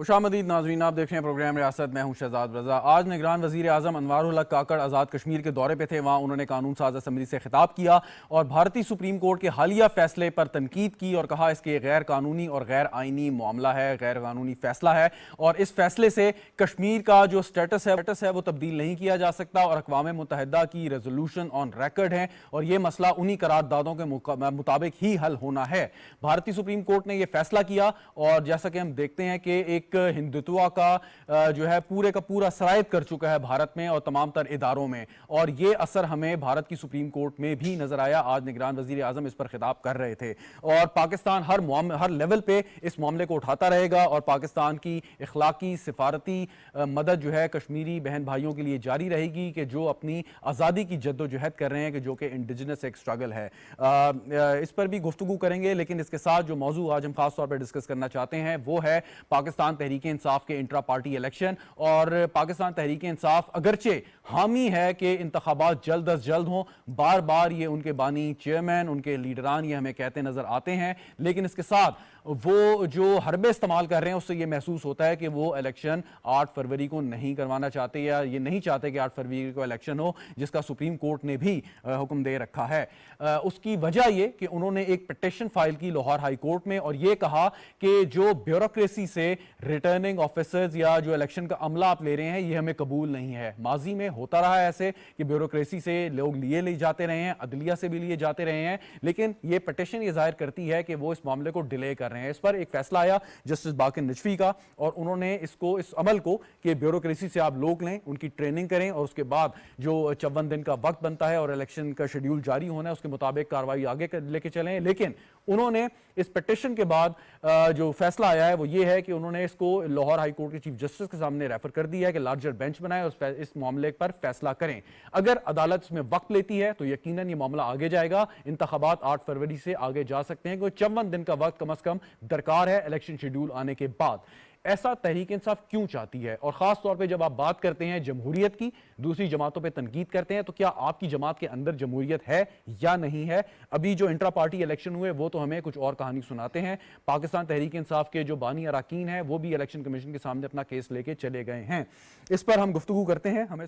खुशामदीद नाज़रीन, आप देख रहे हैं प्रोग्राम रियासत। मैं हूं शहजाद रजा। आज निगरान वज़ीर आज़म अनवारुल हक काकड़ आज़ाद कश्मीर के दौरे पे थे। वहाँ उन्होंने कानून साज असम्बली से खिताब किया और भारतीय सुप्रीम कोर्ट के हालिया फैसले पर तनकीद की और कहा इसके गैर कानूनी और गैर आइनी मामला है, गैर कानूनी फैसला है और इस फैसले से कश्मीर का जो स्टेटस है वो तब्दील नहीं किया जा सकता और अक़वाम मुत्तहिदा की रेजोल्यूशन ऑन रिकॉर्ड है और ये मसला उन्हीं करारदादों के मुताबिक ही हल होना है। भारतीय सुप्रीम कोर्ट ने यह फैसला किया और जैसा कि हम देखते हैं कि एक हिंदुत्व का जो है पूरे का पूरा सरायत कर चुका है भारत में और तमाम तर इदारों में, और ये असर हमें भारत की सुप्रीम कोर्ट में भी नजर आया। आज निगरान वजीर आजम इस पर खिताब कर रहे थे और पाकिस्तान हर लेवल पे इस मामले को उठाता रहेगा और पाकिस्तान की इखलाकी सिफारती मदद जो है कश्मीरी बहन भाइयों के लिए जारी रहेगी कि जो अपनी आज़ादी की जद्दोजहद कर रहे हैं, कि जो कि इंडिजिनस एक स्ट्रगल है। इस पर भी गुफ्तगू करेंगे, लेकिन इसके साथ जो मौजू आज हम खास तौर पर डिस्कस करना चाहते हैं वो है पाकिस्तान तहरीक इंसाफ के इंट्रा पार्टी इलेक्शन। और पाकिस्तान तहरीक इंसाफ अगरचे हामी है कि इंतखाबात जल्द अज जल्द हों, बार बार ये उनके बानी चेयरमैन, उनके लीडरान ये हमें कहते नजर आते हैं, लेकिन इसके साथ वो जो हरबे इस्तेमाल कर रहे हैं उससे ये महसूस होता है कि वो इलेक्शन 8 फरवरी को नहीं करवाना चाहते या ये नहीं चाहते कि 8 फरवरी को इलेक्शन हो, जिसका सुप्रीम कोर्ट ने भी हुक्म दे रखा है। उसकी वजह ये कि उन्होंने एक पिटीशन फाइल की लाहौर हाई कोर्ट में और ये कहा कि जो ब्यूरोक्रेसी से रिटर्निंग ऑफिसर्स या जो इलेक्शन का अमला आप ले रहे हैं ये हमें कबूल नहीं है। माजी में होता रहा है ऐसे कि ब्यूरोक्रेसी से लोग ले जाते रहे हैं, अदलिया से भी लिए जाते रहे हैं, लेकिन ये पिटीशन ये जाहिर करती है कि वो इस मामले को डिले कर रहे हैं। इस पर एक फैसला आया जस्टिस बाकिर नजफी का और उन्होंने इस अमल को कि ब्यूरोक्रेसी से आप लोग लें, उनकी ट्रेनिंग करें और उसके बाद जो 54 दिन का वक्त बनता है और इलेक्शन का शेड्यूल जारी होना है उसके मुताबिक कार्रवाई आगे लेके चलें। लेकिन उन्होंने इस पिटीशन के बाद जो फैसला आया है वो ये है कि उन्होंने इसको लाहौर हाई कोर्ट के चीफ जस्टिस के सामने रेफर कर दिया है कि लार्जर बेंच बनाए और इस मामले पर फैसला करें। अगर अदालत इसमें वक्त लेती है तो यकीनन ये मामला आगे जाएगा। इंतखाबात 8 फरवरी से आगे जा सकते हैं, कोई 54 दिन का वक्त कम से कम दरकार है इलेक्शन शेड्यूल आने के बाद। ऐसा तहरीक इंसाफ क्यों चाहती है? और खास तौर पे जब आप बात करते हैं जमहूरियत की, दूसरी जमातों पे तनकीद करते हैं, तो क्या आपकी जमात के अंदर जमहूरियत है या नहीं है? अभी जो इंट्रा पार्टी इलेक्शन हुए वो तो हमें कुछ और कहानी सुनाते हैं। पाकिस्तान तहरीक इंसाफ के जो बानी अरकान हैं वो भी इलेक्शन कमीशन के सामने अपना केस लेके चले गए हैं। इस पर हम गुफ्तगू करते हैं। हमें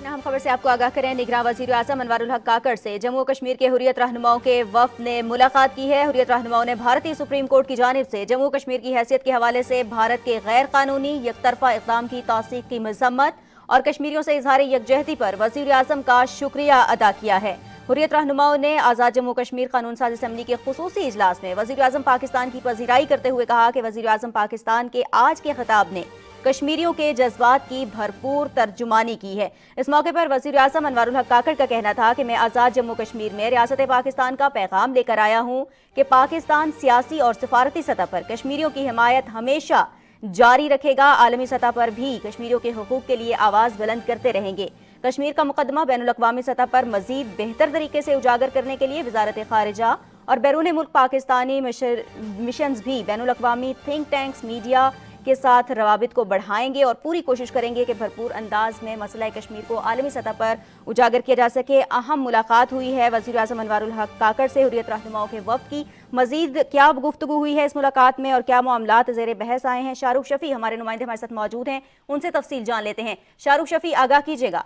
हम खबर से आपको आगाह करें। निगरान वज़ीर आज़म अनवारुल हक काकड़ से जम्मू और कश्मीर के हुर्रियत रहनुमाओं के वफ़द ने मुलाकात की है। हुर्रियत रहनुमाओं ने भारतीय सुप्रीम कोर्ट की जानिब से जम्मू कश्मीर की हैसियत के हवाले से भारत के गैर कानूनी यकतरफा इक़दाम की तौसीक़ की मज़म्मत और कश्मीरियों से इज़हार यकजहती पर वज़ीर आज़म का शुक्रिया अदा किया है। हुर्रियत रहनुमाओं ने आज़ाद जम्मू कश्मीर कानून साज असम्बली के खुसूसी इजलास में वज़ीर आज़म पाकिस्तान की पजीराई करते हुए कहा कि वज़ीर आज़म पाकिस्तान के आज के खिताब ने कश्मीरियों के जज्बात की भरपूर तर्जुमानी की है। इस मौके पर वज़ीर आज़म अनवारुल हक काकड़ का कहना था कि मैं आज़ाद जम्मू कश्मीर में रियासत पाकिस्तान का पैगाम लेकर आया हूँ कि पाकिस्तान सियासी और सिफारती सतह पर कश्मीरियों की हिमायत हमेशा जारी रखेगा। आलमी सतह पर भी कश्मीरियों के हुकूक के लिए आवाज़ बुलंद करते रहेंगे। कश्मीर का मुकदमा बैनुल-अक़वामी सतह पर मजीद बेहतर तरीके से उजागर करने के लिए वज़ारत ख़ारिजा और बैरून मुल्क पाकिस्तानी मिशंस भी बैनुल-अक़वामी थिंक टैंक्स, मीडिया के साथ रवाबित को बढ़ाएंगे और पूरी कोशिश करेंगे कि भरपूर अंदाज में मसला कश्मीर को आलमी सतह पर उजागर किया जा सके। अहम मुलाकात हुई है वज़ीर आज़म अनवारुल हक काकड़ से हुर्रियत रहनुमाओं के वफ़द की। मजीद क्या गुफ्तगू हुई है इस मुलाकात में और क्या मामलात ज़ेर बहस आए हैं? शाहरुख शफी हमारे नुमाइंदे हमारे साथ मौजूद हैं, उनसे तफसील जान लेते हैं। शाहरुख शफी, आगाह कीजिएगा।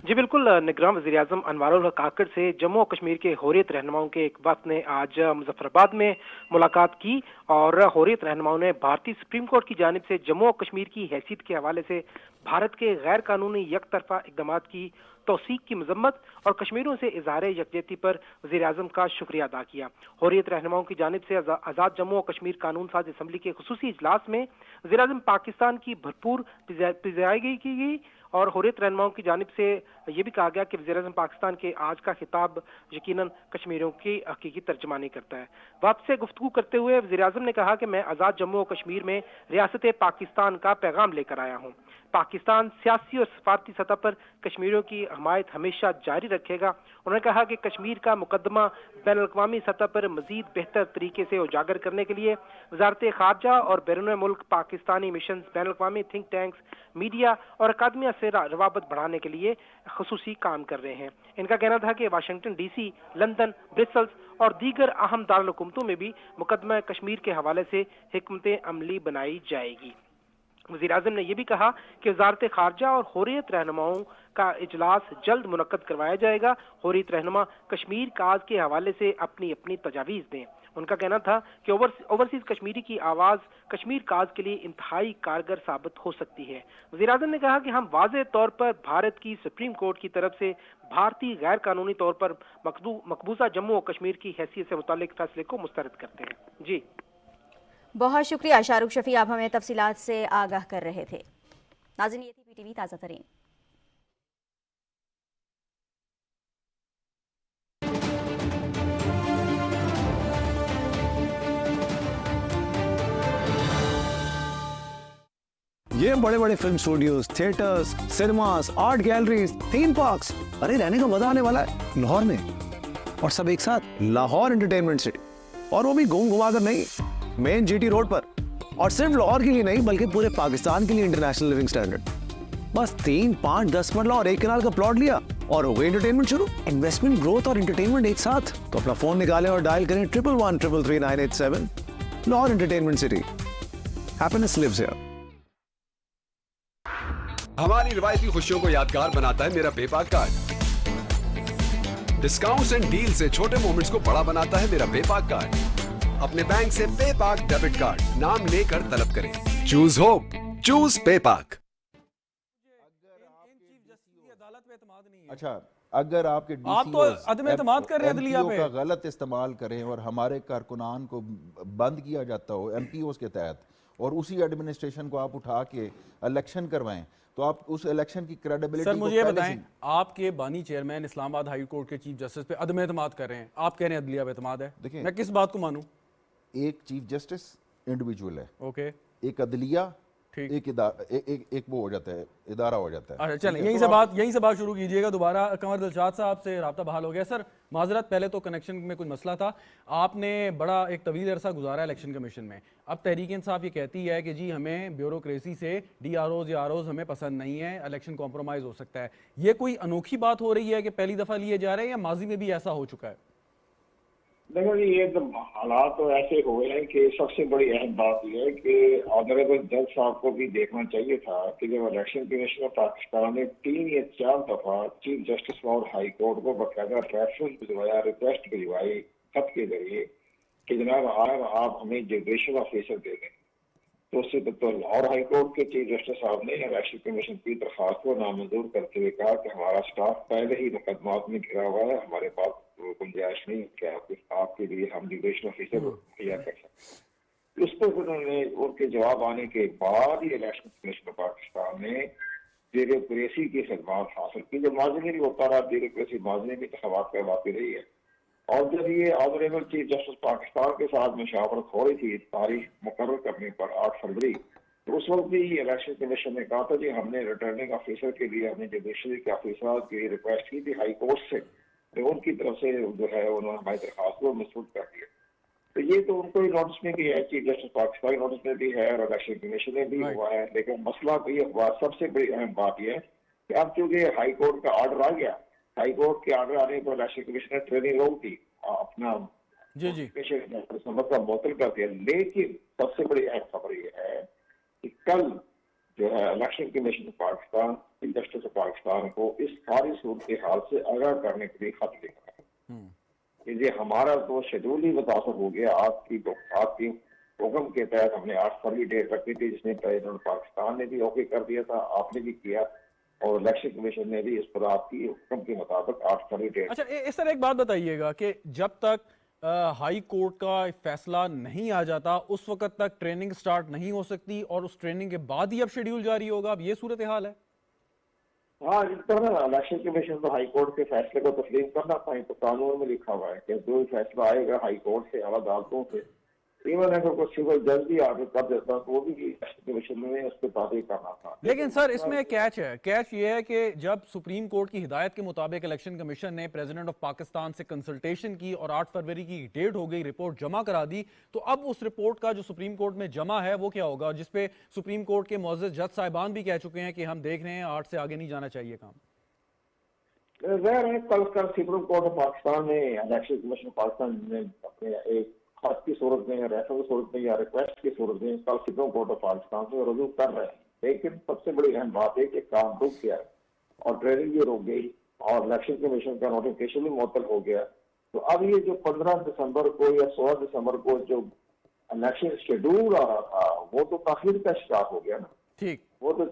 जी बिल्कुल, निगरान वज़ीर आज़म अनवारुल हक काकड़ से जम्मू और कश्मीर के हुर्रियत रहनुमाओं के एक वफ़द ने आज मुजफ्फराबाद में मुलाकात की और हुर्रियत रहनुमाओं ने भारतीय सुप्रीम कोर्ट की जानिब से जम्मू और कश्मीर की हैसियत के हवाले से भारत के गैर कानूनी यकतरफा इक़दाम की तौसीक़ की मज़म्मत और कश्मीरियों से इज़हार यकजहती पर वज़ीर आज़म का शुक्रिया अदा किया। हुर्रियत रहनुमाओं की जानिब से आज़ाद जम्मू और कश्मीर कानून साज असम्बली के खुसूसी इजलास में वज़ीर आज़म पाकिस्तान की भरपूर पिज़ाई की गई और हुर्रियत रहनुमाओं की जानिब से ये भी कहा गया कि वज़ीर आज़म पाकिस्तान के आज का खिताब यकीनन कश्मीरियों की हकीकी तर्जमानी करता है। वापस से गुफ्तगू करते हुए वज़ीर आज़म ने कहा कि मैं आज़ाद जम्मू और कश्मीर में रियासत पाकिस्तान का पैगाम लेकर आया हूँ। पाकिस्तान सियासी और सफारती सतह पर कश्मीरियों की हमायत हमेशा जारी रखेगा। उन्होंने कहा कि कश्मीर का मुकदमा बैनुल-अक़वामी सतह पर मजीद बेहतर तरीके से उजागर करने के लिए वज़ारत ख़ारजा और बैरून मुल्क पाकिस्तानी मिशन, बैनुल-अक़वामी थिंक टैंक्स, मीडिया और अकादमिया से रवाबत बढ़ाने के लिए खसूसी काम कर रहे हैं। इनका कहना था कि वाशिंगटन DC, लंदन, ब्रिसल्स और दीगर अहम दारुल-हुकूमतों में भी मुकदमा कश्मीर के हवाले से हिकमत अमली बनाई जाएगी। वज़ीर-ए-आज़म ने यह भी कहा कि वज़ारत खारजा और हुर्रियत रहनुमाओं का इजलास जल्द मुनक्कद करवाया जाएगा। हुर्रियत रहनुमा कश्मीर काज के हवाले से अपनी अपनी तजावीज़ दें। उनका कहना था कि ओवरसीज कश्मीरी की आवाज़ कश्मीर काज के लिए इंतहाई कारगर साबित हो सकती है। वज़ीर-ए-आज़म ने कहा कि हम वाज़ेह तौर पर भारत की सुप्रीम कोर्ट की तरफ से भारतीय गैर कानूनी तौर पर मकबूजा जम्मू और कश्मीर की हैसियत से मुताल्लिक फैसले को मुस्तरद करते हैं। जी बहुत शुक्रिया शाहरुख शफी, आप हमें तफसीलात से आगाह कर रहे थे। नाज़रीन, ये थी PTV ताज़ा तरीन। ये बड़े बड़े film studios, theatres, cinemas, art galleries, theme parks, अरे रहने का मजा आने वाला है लाहौर में। और सब एक साथ, लाहौर एंटरटेनमेंट सिटी। और वो भी घूम घुमाकर नहीं, मेन GT रोड पर। और सिर्फ लाहौर के लिए नहीं बल्कि पूरे पाकिस्तान के लिए इंटरनेशनल लिविंग स्टैंडर्ड। बस 3, 5, 10 मरला और 1 कनाल का प्लॉट लिया और हो गई एंटरटेनमेंट शुरू। इन्वेस्टमेंट, ग्रोथ और एंटरटेनमेंट एक साथ। तो अपना फोन निकालें और डायल करें 1113333987। Lahore entertainment city, happiness lives here. हमारी रिवायती खुशियों को यादगार बनाता है मेरा PayPak card. Discounts and deal से छोटे मोमेंट्स को बड़ा बनाता है मेरा पेपाक कार्ड। अपने बैंक से पेपाक डेबिट कार्ड नाम लेकर तलब करें। Choose hope, choose पेपाक। अच्छा, अगर आपके आप तो अदम एतमाद कर रहे हैं अदलिया पे, का गलत इस्तेमाल करें और हमारे कारकुनान को बंद किया जाता हो MPOs के तहत, और उसी एडमिनिस्ट्रेशन को आप उठा के इलेक्शन करवाएं, तो आप उस इलेक्शन की क्रेडिबिलिटी सर मुझे ये बताएं, आपके बानी चेयरमैन इस्लामाबाद हाई कोर्ट के चीफ जस्टिस पे अदम एतमाद कर रहे हैं, आप कह रहे हैं अदलिया पे एतमाद है। देखिए, मैं किस बात को मानूं? एक चीफ जस्टिस इंडिविजुअल है, ओके, एक अदलिया, ठीक, एक वो हो जाता है, इदारा हो जाता है। अच्छा चलें, यहीं से बात शुरू कीजिएगा। दोबारा कंवर दिलशाद साहब से राब्ता बहाल हो गया। सर माजरत, पहले तो कनेक्शन में कुछ मसला था। आपने बड़ा एक तवील अरसा गुजारा इलेक्शन कमीशन में। अब तहरीक इंसाफ ये कहती है कि जी हमें ब्यूरोक्रेसी से DROs या ROs हमें पसंद नहीं है, इलेक्शन कॉम्प्रोमाइज़ हो सकता है। ये कोई अनोखी बात हो रही है कि पहली दफ़ा लिए जा रहे हैं या माजी में भी ऐसा हो चुका है? देखो जी, ये तो हालात तो ऐसे हुए हैं कि सबसे बड़ी अहम बात यह है कि ऑनरेबल जज साहब को भी देखना चाहिए था कि जब इलेक्शन कमीशन ऑफ पाकिस्तान ने 3 या 4 दफा चीफ जस्टिस और हाई कोर्ट को बाकायदा रेफरेंस भिजवाया, रिक्वेस्ट भिजवाई खत के जरिए कि जनाब आप हमें जुडिशल ऑफिसर दे दें, तो उससे तो लाहौर हाई कोर्ट के चीफ जस्टिस साहब ने इलेक्शन कमीशन की दरख्वास्त को नामंजूर करते हुए कहा कि हमारा स्टाफ पहले ही मुकदमात में घिरा हुआ है, हमारे पास गुंजाइश नहीं कि आपके लिए हम जुडिशल ऑफिसर मुहैया कर सकते। उस पर उन्होंने उनके जवाब आने के बाद ही इलेक्शन कमीशन ऑफ पाकिस्तान ने ब्यूरोक्रेसी की खदमात हासिल की, जो माजी में भी होता रहा। ब्यूरोक्रेसी माजी में भी इंतखाबात करवाती रही है। और जब ये ऑनरेबल चीफ जस्टिस पाकिस्तान के साथ मुशावरत हो रही थी तारीख मुकर्रर करने पर 8 फरवरी, तो उस वक्त भी इलेक्शन कमीशन ने कहा था जी हमने रिटर्निंग ऑफिसर के लिए, हमने जुडिशरी के ऑफिसर के लिए रिक्वेस्ट की थी हाई कोर्ट से, तो उनकी तरफ से जो है उन्होंने हमारी दरख्वास्त को मसूद कर दिया। तो ये तो उनको ही नोटिस में भी है, चीफ जस्टिस पाकिस्तान नोटिस में भी है और इलेक्शन कमीशन में भी हुआ है। लेकिन मसला तो ये हुआ, सबसे बड़ी अहम बात यह है कि अब चूंकि हाई कोर्ट का ऑर्डर आ गया, हाई कोर्ट के ऑर्डर आने पर इलेक्शन कमीशन ने ट्रेनिंग रोक दी, अपना नंबर का मुअत्तल कर दिया। लेकिन सबसे बड़ी अहम खबर ये है कि कल जो है election commission of Pakistan chief justice of Pakistan को इस सारी सूरत हाल से आगाह करने के लिए खत लिखा है कि ये हमारा तो शेड्यूल ही मुतासर हो गया। आपकी हुक्म के तहत हमने 8 फरवरी डेट रखी थी, जिसमें प्रेसिडेंट पाकिस्तान ने भी ओके कर दिया था, आपने भी किया और इलेक्शन कमीशन ने भी इस पर आपकी हुक्म के मुताबिक 8 फरवरी डेट। अच्छा, इस तरह एक बात बताइएगा कि जब तक हाई कोर्ट का फैसला नहीं आ जाता उस वक्त तक ट्रेनिंग स्टार्ट नहीं हो सकती और उस ट्रेनिंग के बाद ही अब शेड्यूल जारी होगा। अब ये सूरत हाल है। हाँ, इस तरह इलेक्शन कमीशन तो हाई कोर्ट के फैसले को तस्लीम करना था, तो कानून में लिखा हुआ है कि जो फैसला आएगा हाई कोर्ट से, आला अदालतों से, इवन अगर कोई सिविल जज भी आगे कर देता तो वो भी इलेक्शन कमीशन में उसके बाद ही करना था। लेकिन सर इसमें कैच है, कैच ये है कि जब सुप्रीम कोर्ट की हिदायत के मुताबिक इलेक्शन कमीशन ने प्रेसिडेंट ऑफ पाकिस्तान से कंसल्टेशन की और 8 फरवरी की डेट हो गई, रिपोर्ट जमा करा दी, तो अब उस रिपोर्ट का जो सुप्रीम कोर्ट में जमा है वो क्या होगा, जिसपे सुप्रीम कोर्ट के मुअज़्ज़ज़ जज साहिबान भी कह चुके हैं कि हम देख रहे हैं 8 से आगे नहीं जाना चाहिए काम। कल सुप्रीम कोर्ट ऑफ पाकिस्तान ने इलेक्शन कमीशन पाकिस्तान ने अपने एक खत की सूरत में, रेफर की सूरत में या रिक्वेस्ट की सूरत में कल सुप्रीम कोर्ट ऑफ पाकिस्तान से रुजू कर रहे हैं। लेकिन सबसे बड़ी अहम बात है कि काम रुक गया और ट्रेनिंग भी रुक गई और इलेक्शन कमीशन का नोटिफिकेशन भी मुअत्तल हो गया। तो अब ये जो 15 दिसंबर को या 16 दिसंबर को जो इलेक्शन शेड्यूल आ रहा था वो तो ताखीर का शिकार हो गया ना। ठीक, वो तो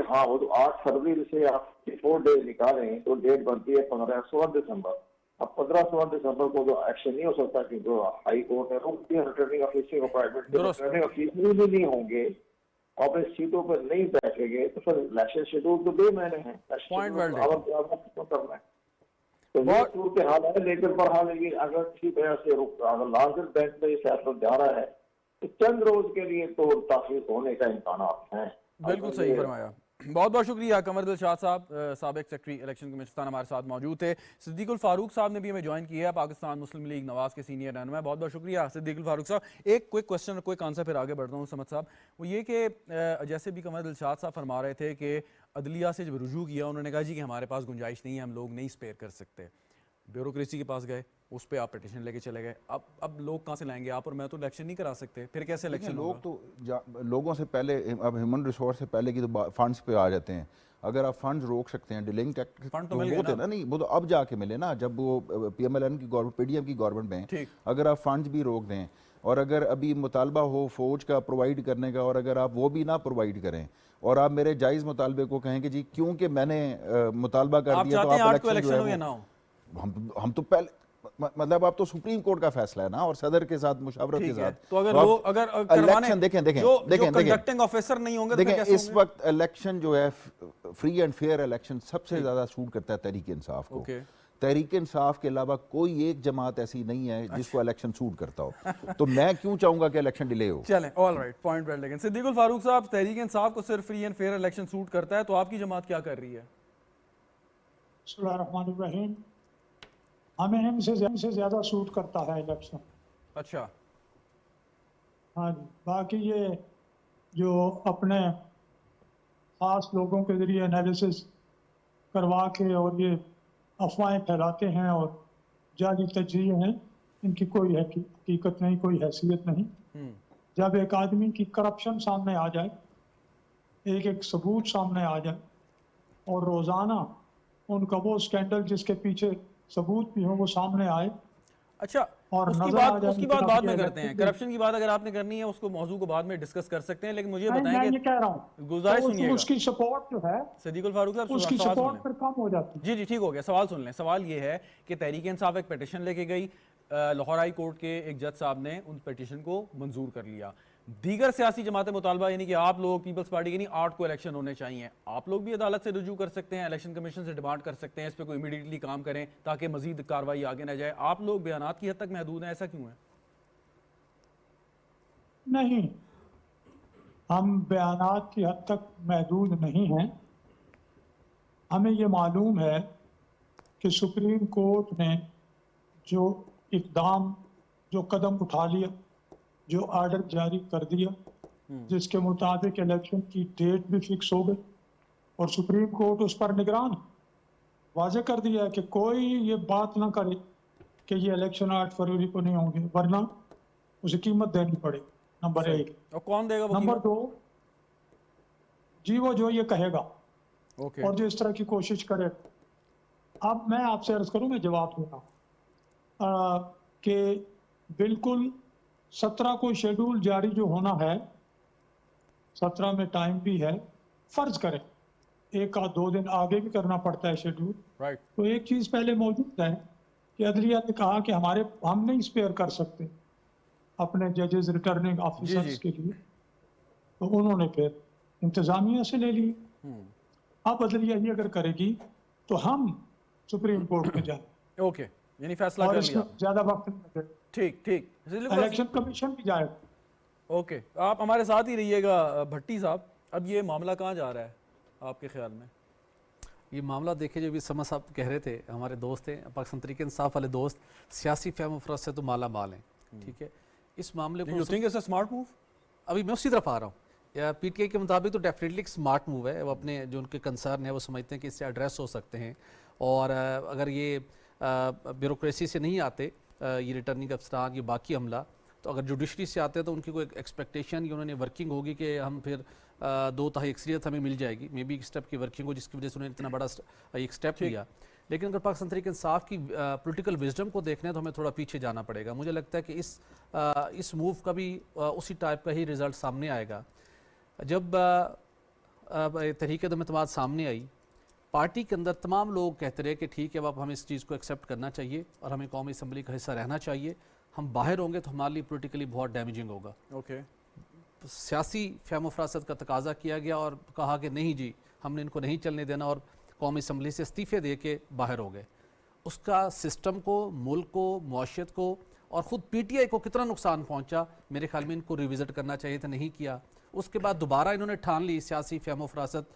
हाँ, वो तो 8 फरवरी से आप 4 डेज निकालें तो डेट बनती है 15-16 दिसंबर। अब 15-16 दिसंबर को जो एक्शन नहीं हो सकता कि जो हाई कोर्ट ने रोक दिया, रिटर्निंग ऑफिसर को प्राइवेट रिटर्निंग ऑफिसर भी नहीं होंगे, अपने सीटों पर नहीं बैठेंगे, तो फिर इलेक्शन शेड्यूल तो 2 महीने हैं। पॉइंट वेल करना है तो ये सूरत हाल है। लेकिन बहरहाल ये अगर किसी तरह से अगर लार्जर बेंच में ये फैसला जा रहा है तो चंद रोज के लिए तो ताखीर होने का इम्कान हैं। बिल्कुल सही फरमाया। बहुत बहुत शुक्रिया कमर दिलशाद साहब, साबिक सेक्रेटरी इलेक्शन कमीशन हमारे साथ मौजूद थे। सिद्दीकुल फारूक साहब ने भी हमें ज्वाइन किया है, पाकिस्तान मुस्लिम लीग नवाज के सीनियर रहनुमा। बहुत बहुत शुक्रिया सिद्दीकुल फारूक साहब। एक क्विक क्वेश्चन और क्विक आंसर फिर आगे बढ़ता हूँ समद साहब, वो ये कि जैसे भी कमर दिलशाद साहब फरमा रहे थे कि अदलिया से जब रुजू किया उन्होंने कहा जी कि हमारे पास गुंजाइश नहीं है, हम लोग नहीं स्पेयर कर सकते, ब्यूरोक्रेसी के पास गए, उस पर आप पिटीशन लेके चले गए। अब लोग कहाँ से लाएंगे, आप और मैं तो इलेक्शन नहीं करा सकते, फिर कैसे इलेक्शन लोग तो लोगों से पहले, अब ह्यूमन रिसोर्स से पहले की तो फंड्स पे आ जाते हैं। अगर आप फंड्स रोक सकते हैं, डिलेइंग टैक्स फंड तो वो मिल गए थे ना, नहीं वो तो अब जाके मिले ना, जब वो PMLN की गवर्नमेंट, PDM की गवर्नमेंट में, ठीक। अगर आप फंड्स भी रोक दें और अगर अभी मुतालबा हो फौज का प्रोवाइड करने का और अगर आप वो भी ना प्रोवाइड करें और आप मेरे जायज़ मुतालबे को कहें कि जी क्योंकि मैंने मुतालबा कर दिया तो आप इलेक्शन जो है ना हो, हम तो पहले मतलब आप तो सुप्रीम कोर्ट का फैसला है ना और सदर के साथ मुशावरत के साथ, तो अगर लोग अगर इलेक्शन देखें कंडक्टिंग ऑफिसर नहीं होंगे तो देखें इस वक्त इलेक्शन जो है फ्री एंड फेयर इलेक्शन सबसे ज्यादा सूट करता है तहरीक इंसाफ को। तहरीक इंसाफ के अलावा कोई एक जमात ऐसी नहीं है जिसको इलेक्शन सूट करता हो, तो मैं क्यों चाहूंगा कि इलेक्शन डिले हो। चलें, all right, point well taken. Siddiqul Farooq साहब, तहरीक इंसाफ को सिर्फ free and fair election suit करता है, तो आपकी जमात क्या कर रही है? बिस्मिल्लाहिर्रहमानिर्रहीम। हमें इनसे ज्यादा सूट करता है इलेक्शन। अच्छा, हाँ जी। बाकी ये जो अपने खास लोगों के जरिए एनालिसिस करवा के और ये अफवाहें फैलाते हैं और जाली तजरिए हैं, इनकी कोई हकीकत नहीं, कोई हैसियत नहीं। जब एक आदमी की करप्शन सामने आ जाए, एक एक सबूत सामने आ जाए और रोज़ाना उनका वो स्कैंडल जिसके पीछे सबूत भी हो वो सामने आए। अच्छा, और उसकी बात बाद में करते हैं। करप्शन की बात अगर आपने करनी है उसको मौजू को बाद में डिस्कस कर सकते हैं, लेकिन मुझे बताएं, मैं ये कह रहा हूँ गुजारिश सुनिएगा, उसकी सपोर्ट जो है सिद्दीकुल फारूक साहब, उसकी सपोर्ट फिर कम हो जाती है। जी ठीक हो गया, सवाल सुन लें। सवाल ये है कि तहरीक इंसाफ एक पिटीशन लेके गई, लाहौर हाई कोर्ट के एक जज साहब ने उन पिटीशन को मंजूर कर लिया। दीगर सियासी जमातें मुतालबा यानी कि आप लोग पीपल्स पार्टी के नहीं 8 को इलेक्शन होने चाहिए, आप लोग भी अदालत से रुजू कर सकते हैं, इलेक्शन कमीशन से डिमांड कर सकते हैं इस पर कोई इमीडिएटली काम करें ताकि मजीद कार्रवाई आगे न जाए। आप लोग बयानात की हद तक महदूद हैं, ऐसा क्यों है? नहीं, हम बयानात की हद तक महदूद नहीं हैं। हमें ये मालूम है कि सुप्रीम कोर्ट ने जो इक़दाम, जो कदम उठा लिया, जो आर्डर जारी कर दिया, जिसके मुताबिक इलेक्शन की डेट भी फिक्स हो गई और सुप्रीम कोर्ट उस पर निगरान वाज़ेह कर दिया है कि कोई ये बात ना करे कि ये इलेक्शन 8 फरवरी को नहीं होंगे, वरना उसे कीमत देनी पड़ेगी। नंबर 1। और कौन देगा वो नंबर 2, जी वो जो ये कहेगा ओके, और जो इस तरह की कोशिश करे। अब मैं आपसे अर्ज करूं, मैं जवाब दूंगा कि बिल्कुल 17 को शेड्यूल जारी जो होना है, 17 में टाइम भी है, फर्ज करें 1 या 2 दिन आगे भी करना पड़ता है शेड्यूल, राइट। तो एक चीज पहले मौजूद है कि अदलिया ने कहा कि हम नहीं स्पेयर कर सकते अपने जजेस रिटर्निंग ऑफिसर्स के लिए, तो उन्होंने फिर इंतजामिया से ले लिए। अब अदलिया ही अगर करेगी तो हम सुप्रीम कोर्ट में जाए। ओके, यानी फैसला और कर इसमें लिया। ज्यादा वक्त नहीं लगेगा। ठीक ठीक। इलेक्शन कमीशन भी जाएगा। ओके, आप हमारे साथ ही रहिएगा भट्टी साहब। अब ये मामला कहाँ जा रहा है आपके ख्याल में? ये मामला देखिए, जो भी समझ साहब कह रहे थे, हमारे दोस्त हैं पाकिस्तान तरीके इंसाफ वाले दोस्त, सियासी फहम फरोज से तो माला माल हैं, ठीक है। इस मामले को you think it's a smart move? अभी मैं उसी तरफ आ रहा हूँ। पीटीआई के मुताबिक तो डेफिनेटली एक स्मार्ट मूव है। वो अपने जो उनके कंसर्न है वो समझते हैं कि इससे एड्रेस हो सकते हैं, और अगर ये ब्यूरोक्रेसी से नहीं आते, ये रिटर्निंग अफसरान, ये बाकी अमला, तो अगर जुडिशरी से आते हैं तो उनकी कोई एक्सपेक्टेशन या उन्होंने वर्किंग होगी कि हम फिर 2/3 अक्सरियत हमें मिल जाएगी, मे बी एक स्टेप की वर्किंग हो जिसकी वजह से उन्होंने इतना बड़ा एक स्टेप लिया। लेकिन अगर पाकिस्तान तरीके इंसाफ की पॉलिटिकल विजडम को देखना है तो हमें थोड़ा पीछे जाना पड़ेगा। मुझे लगता है कि इस मूव का भी उसी टाइप का ही रिज़ल्ट सामने आएगा। जब तहरीक अदम-ए-एतमाद सामने आई, पार्टी के अंदर तमाम लोग कहते रहे कि ठीक है, अब हमें इस चीज़ को एक्सेप्ट करना चाहिए और हमें कौमी असम्बली का हिस्सा रहना चाहिए। हम बाहर होंगे तो हमारे लिए पोलिटिकली बहुत डैमेजिंग होगा। ओके, सियासी फहम फरासत का तकाजा किया गया और कहा कि नहीं जी, हमने इनको नहीं चलने देना, और कौमी असम्बली से इस्तीफ़े दे के बाहर हो गए। उसका सिस्टम को, मुल्क को, मुआशरत को और ख़ुद पीटीआई को कितना नुकसान पहुंचा, मेरे ख्याल में इनको रिविज़िट करना चाहिए था, नहीं किया। उसके बाद दोबारा इन्होंने ठान ली सियासी फहम फरासत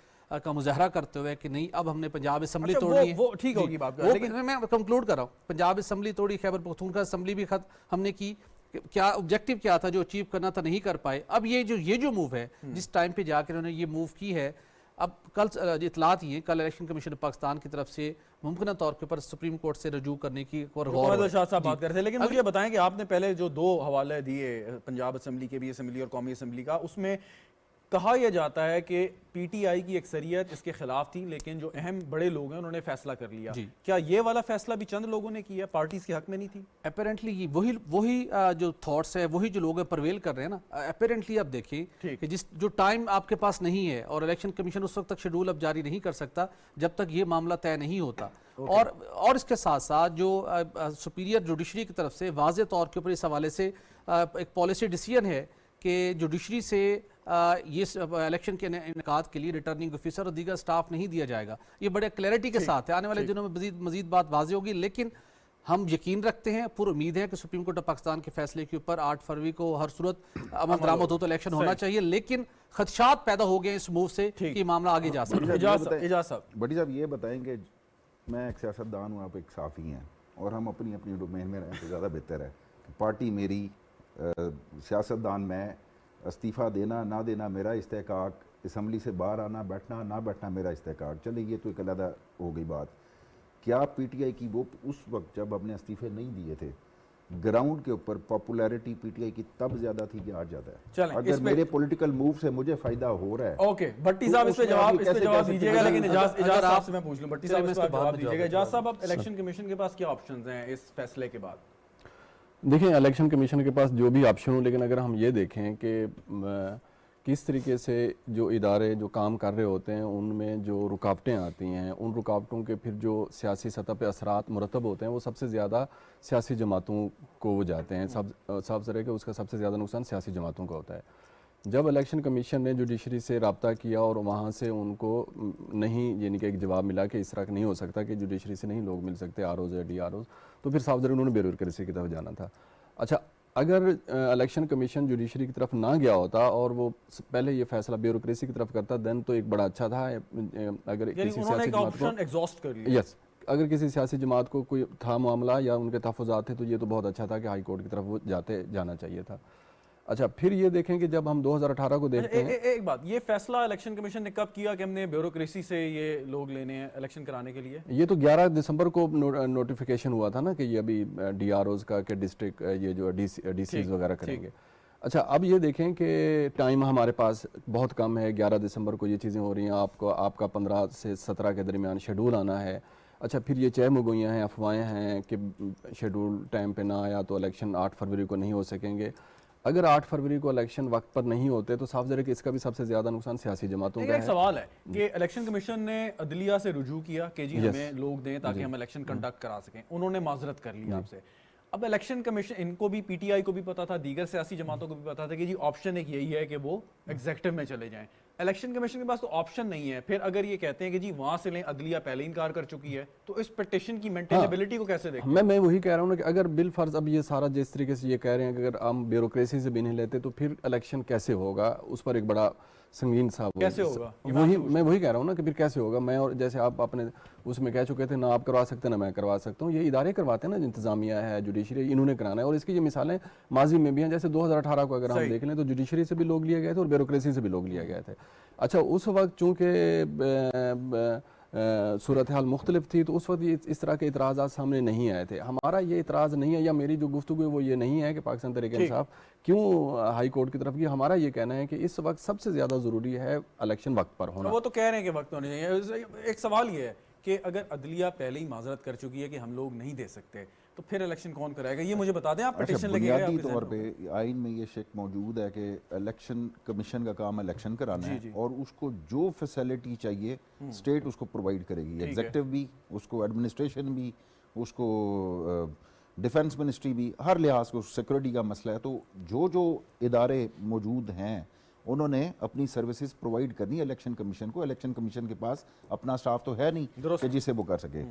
का मुजाहरा करते हुए कि नहीं, अब हमने पंजाब असम्बली तोड़नी है। वो ठीक होगी बात, लेकिन मैं कंक्लूड कर रहा हूँ, पंजाब असम्बली तोड़ी, खैबर पख्तूनख्वा असम्बली भी हमने की। क्या ऑब्जेक्टिव क्या था, जो अचीव करना था नहीं कर पाए। अब ये जो मूव है, जिस टाइम पे जाकर उन्होंने ये मूव की है, अब कल इतलात ही है, कल इलेक्शन कमीशन पाकिस्तान की तरफ से मुमकिन तौर के ऊपर सुप्रीम कोर्ट से रजू करने की और गौर शाह साहब बात कर रहे थे। लेकिन मुझे बताएं कि आपने पहले जो 2 हवाले दिए, पंजाब असम्बली के भी असम्बली और कौमी असम्बली का, उसमें कहा यह जाता है कि पीटीआई की अक्सरियत इसके खिलाफ थी, लेकिन जो अहम बड़े लोग हैं उन्होंने फैसला कर लिया। क्या ये वाला फैसला भी चंद लोगों ने किया, पार्टीज के हक में नहीं थी? अपेरेंटली वही जो थॉट्स है, वही जो लोग परवेल कर रहे हैं ना। अपेरेंटली आप देखिए कि जो टाइम आपके पास नहीं है, और इलेक्शन कमीशन उस वक्त तक शेड्यूल अब जारी नहीं कर सकता जब तक ये मामला तय नहीं होता। और इसके साथ साथ जो सुपीरियर जुडिशरी की तरफ से वाज़े तौर के ऊपर इस हवाले से एक पॉलिसी डिसीजन है कि जुडिशरी से ये इलेक्शन के इनेकाद के लिए रिटर्निंग ऑफिसर और दीगर स्टाफ नहीं दिया जाएगा। ये बड़े क्लैरिटी के साथ है, आने वाले दिनों में मजीद बात वाज़े होगी। लेकिन हम यकीन रखते हैं, पूरी उम्मीद है कि सुप्रीम कोर्ट ऑफ पाकिस्तान के फैसले के ऊपर 8 फरवरी को हर सूरत अमल दरामद हो तो इलेक्शन होना चाहिए। लेकिन खदशात पैदा हो गए इस मूव से कि मामला आगे जा सकता है। एजाज साहब, बड़ी साहब ये बताएंगे, मैं एक सियासतदान हूँ, आप एक साफ़ी हैं, और हम अपनी अपनी डोमेन में रहें तो ज़्यादा बेहतर है। पार्टी मेरी, सियासतदान मैं, इस्तीफ़ा देना ना देना मेरा इस्तेहकाक, असम्बली से बाहर आना बैठना ना बैठना मेरा इस्तेहकाक। चले, ये तो एक अलग हो गई बात। क्या पीटीआई की वो उस वक्त जब अपने इस्तीफ़े नहीं दिए थे, ग्राउंड के ऊपर पॉपुलैरिटी पीटीआई की तब ज़्यादा थी कि आज ज़्यादा है? अगर मेरे पॉलिटिकल मूव से मुझे फ़ायदा हो रहा है। ओके, भट्टी साहब इस पे जवाब दीजिएगा, लेकिन इजाज़ साहब से मैं पूछ लूं। भट्टी साहब इस पे जवाब दीजिएगा। इजाज़ साहब, अब इलेक्शन कमीशन के पास क्या ऑप्शंस हैं इस फैसले के बाद? देखें, इलेक्शन कमीशन के पास जो भी ऑप्शन हो, लेकिन अगर हम ये देखें कि किस तरीके से जो इदारे जो काम कर रहे होते हैं उनमें जो रुकावटें आती हैं, उन रुकावटों के फिर जो सियासी सतह पे असरात मुरतब होते हैं वो सबसे ज़्यादा सियासी जमातों को वो जाते हैं। साफ ज़रा कि उसका सबसे ज़्यादा नुकसान सियासी जमातों का होता है। जब इलेक्शन कमीशन ने जुडिशरी से रब्ता किया और वहाँ से उनको नहीं, यानी कि एक जवाब मिला कि इस तरह नहीं हो सकता कि जुडिशरी से नहीं लोग मिल सकते, आरओज़ या DROs, तो फिर साफ ज़रा उन्होंने ब्यूरोक्रेसी की तरफ जाना था। अच्छा, अगर इलेक्शन कमीशन जुडिशरी की तरफ ना गया होता और वो पहले ये फैसला ब्यूरोक्रेसी की तरफ करता, देन तो एक बड़ा अच्छा था। अगर किसी सियासी जमात को एग्जॉस्ट कर लिया, यस, अगर किसी सियासी जमात को कोई था मामला या उनके तहफ़्फ़ुज़ात थे तो ये तो बहुत अच्छा था कि हाई कोर्ट की तरफ वो जाना चाहिए था। अच्छा, फिर ये देखें कि जब हम 2018 को देखते हैं, एक बात, ये फैसला इलेक्शन कमीशन ने कब किया कि हमने ब्यूरोक्रेसी से ये लोग लेने हैं इलेक्शन कराने के लिए? ये तो 11 दिसंबर को नोटिफिकेशन हुआ था ना कि ये अभी DROs का कि डिस्ट्रिक्ट ये जो DCs वगैरह करेंगे। अच्छा, अब ये देखें कि टाइम हमारे पास बहुत कम है। 11 दिसंबर को ये चीज़ें हो रही हैं, आपका 15 से 17 के दरमियान शेड्यूल आना है। अच्छा, फिर ये चहमुगोइयाँ हैं, अफवाहें हैं कि शेड्यूल टाइम पे ना आया तो इलेक्शन 8 फरवरी को नहीं हो सकेंगे। अगर 8 फरवरी को इलेक्शन वक्त पर नहीं होते तो साफ ज़रा कि इसका भी सबसे ज़्यादा नुकसान सियासी जमातों का है। एक सवाल है कि इलेक्शन कमीशन ने अदलिया से रुजू किया कि जी हमें लोग दें ताकि हम इलेक्शन कंडक्ट करा सकें, उन्होंने माजरत कर ली आपसे। अब इलेक्शन कमीशन, इनको भी, पीटीआई को भी पता था, दीगर सियासी जमातों को भी पता था कि जी ऑप्शन एक यही है कि वो एग्जेक्टिव में चले जाएं। इलेक्शन कमीशन के पास तो ऑप्शन नहीं है। फिर अगर ये कहते हैं कि जी वहां से लें, अदलिया पहले इनकार कर चुकी है, तो इस पिटीशन की मेंटेनेबिलिटी को कैसे देखते हैं? मैं वही कह रहा हूँ ना कि अगर बिल फर्ज अब ये सारा जिस तरीके से ये कह रहे हैं कि अगर हम ब्यूरोक्रेसी से भी नहीं लेते तो फिर इलेक्शन कैसे होगा, उस पर एक बड़ा संगीन सा कैसे होगा? वही मैं वही कह रहा हूँ ना कि फिर कैसे होगा। मैं और जैसे आप अपने उसमें कह चुके थे ना आप करवा सकते ना मैं करवा सकता हूँ, ये इदारे करवाते हैं ना, इंतजामिया है, जुडिशरी, इन्होंने कराना है। और इसकी ये मिसालें माजी में भी हैं, जैसे 2018 को अगर हम देख लें तो जुडिशरी से भी लोग लिए गए थे और ब्यूरोक्रेसी से भी लोग लिए गए थे। अच्छा, उस वक्त चूँकि सूरत हाल मुख्तलिफ थी तो उस वक्त इस तरह के इतराज़ात सामने नहीं आए थे। हमारा ये इतराज़ नहीं है, या मेरी जो गुफ्तगू है वो ये नहीं है कि पाकिस्तान तहरीक इंसाफ क्यों हाई कोर्ट की तरफ की। हमारा ये कहना है कि इस वक्त सबसे ज़्यादा ज़रूरी है इलेक्शन वक्त पर होना। वो तो कह रहे हैं कि वक्त होने चाहिए। एक सवाल ये है कि अगर अदलिया पहले ही माजरत कर चुकी है कि हम लोग नहीं दे सकते, तो फिर इलेक्शन कौन कराएगा? ये मुझे बता दें। आप पिटीशन लेके गए, बुनियादी तौर पे आइन में ये शिक मौजूद है कि इलेक्शन कमीशन का काम इलेक्शन कराना है और उसको जो फैसिलिटी चाहिए स्टेट उसको प्रोवाइड करेगी, एग्जीक्यूटिव भी, उसको एडमिनिस्ट्रेशन भी, उसको डिफेंस मिनिस्ट्री भी, हर लिहाज को सिक्योरिटी का मसला है तो जो इदारे मौजूद हैं उन्होंने अपनी सर्विसेज प्रोवाइड करनी है इलेक्शन कमीशन को। इलेक्शन कमीशन के पास अपना स्टाफ तो है नहीं कि जिसे वो कर सके।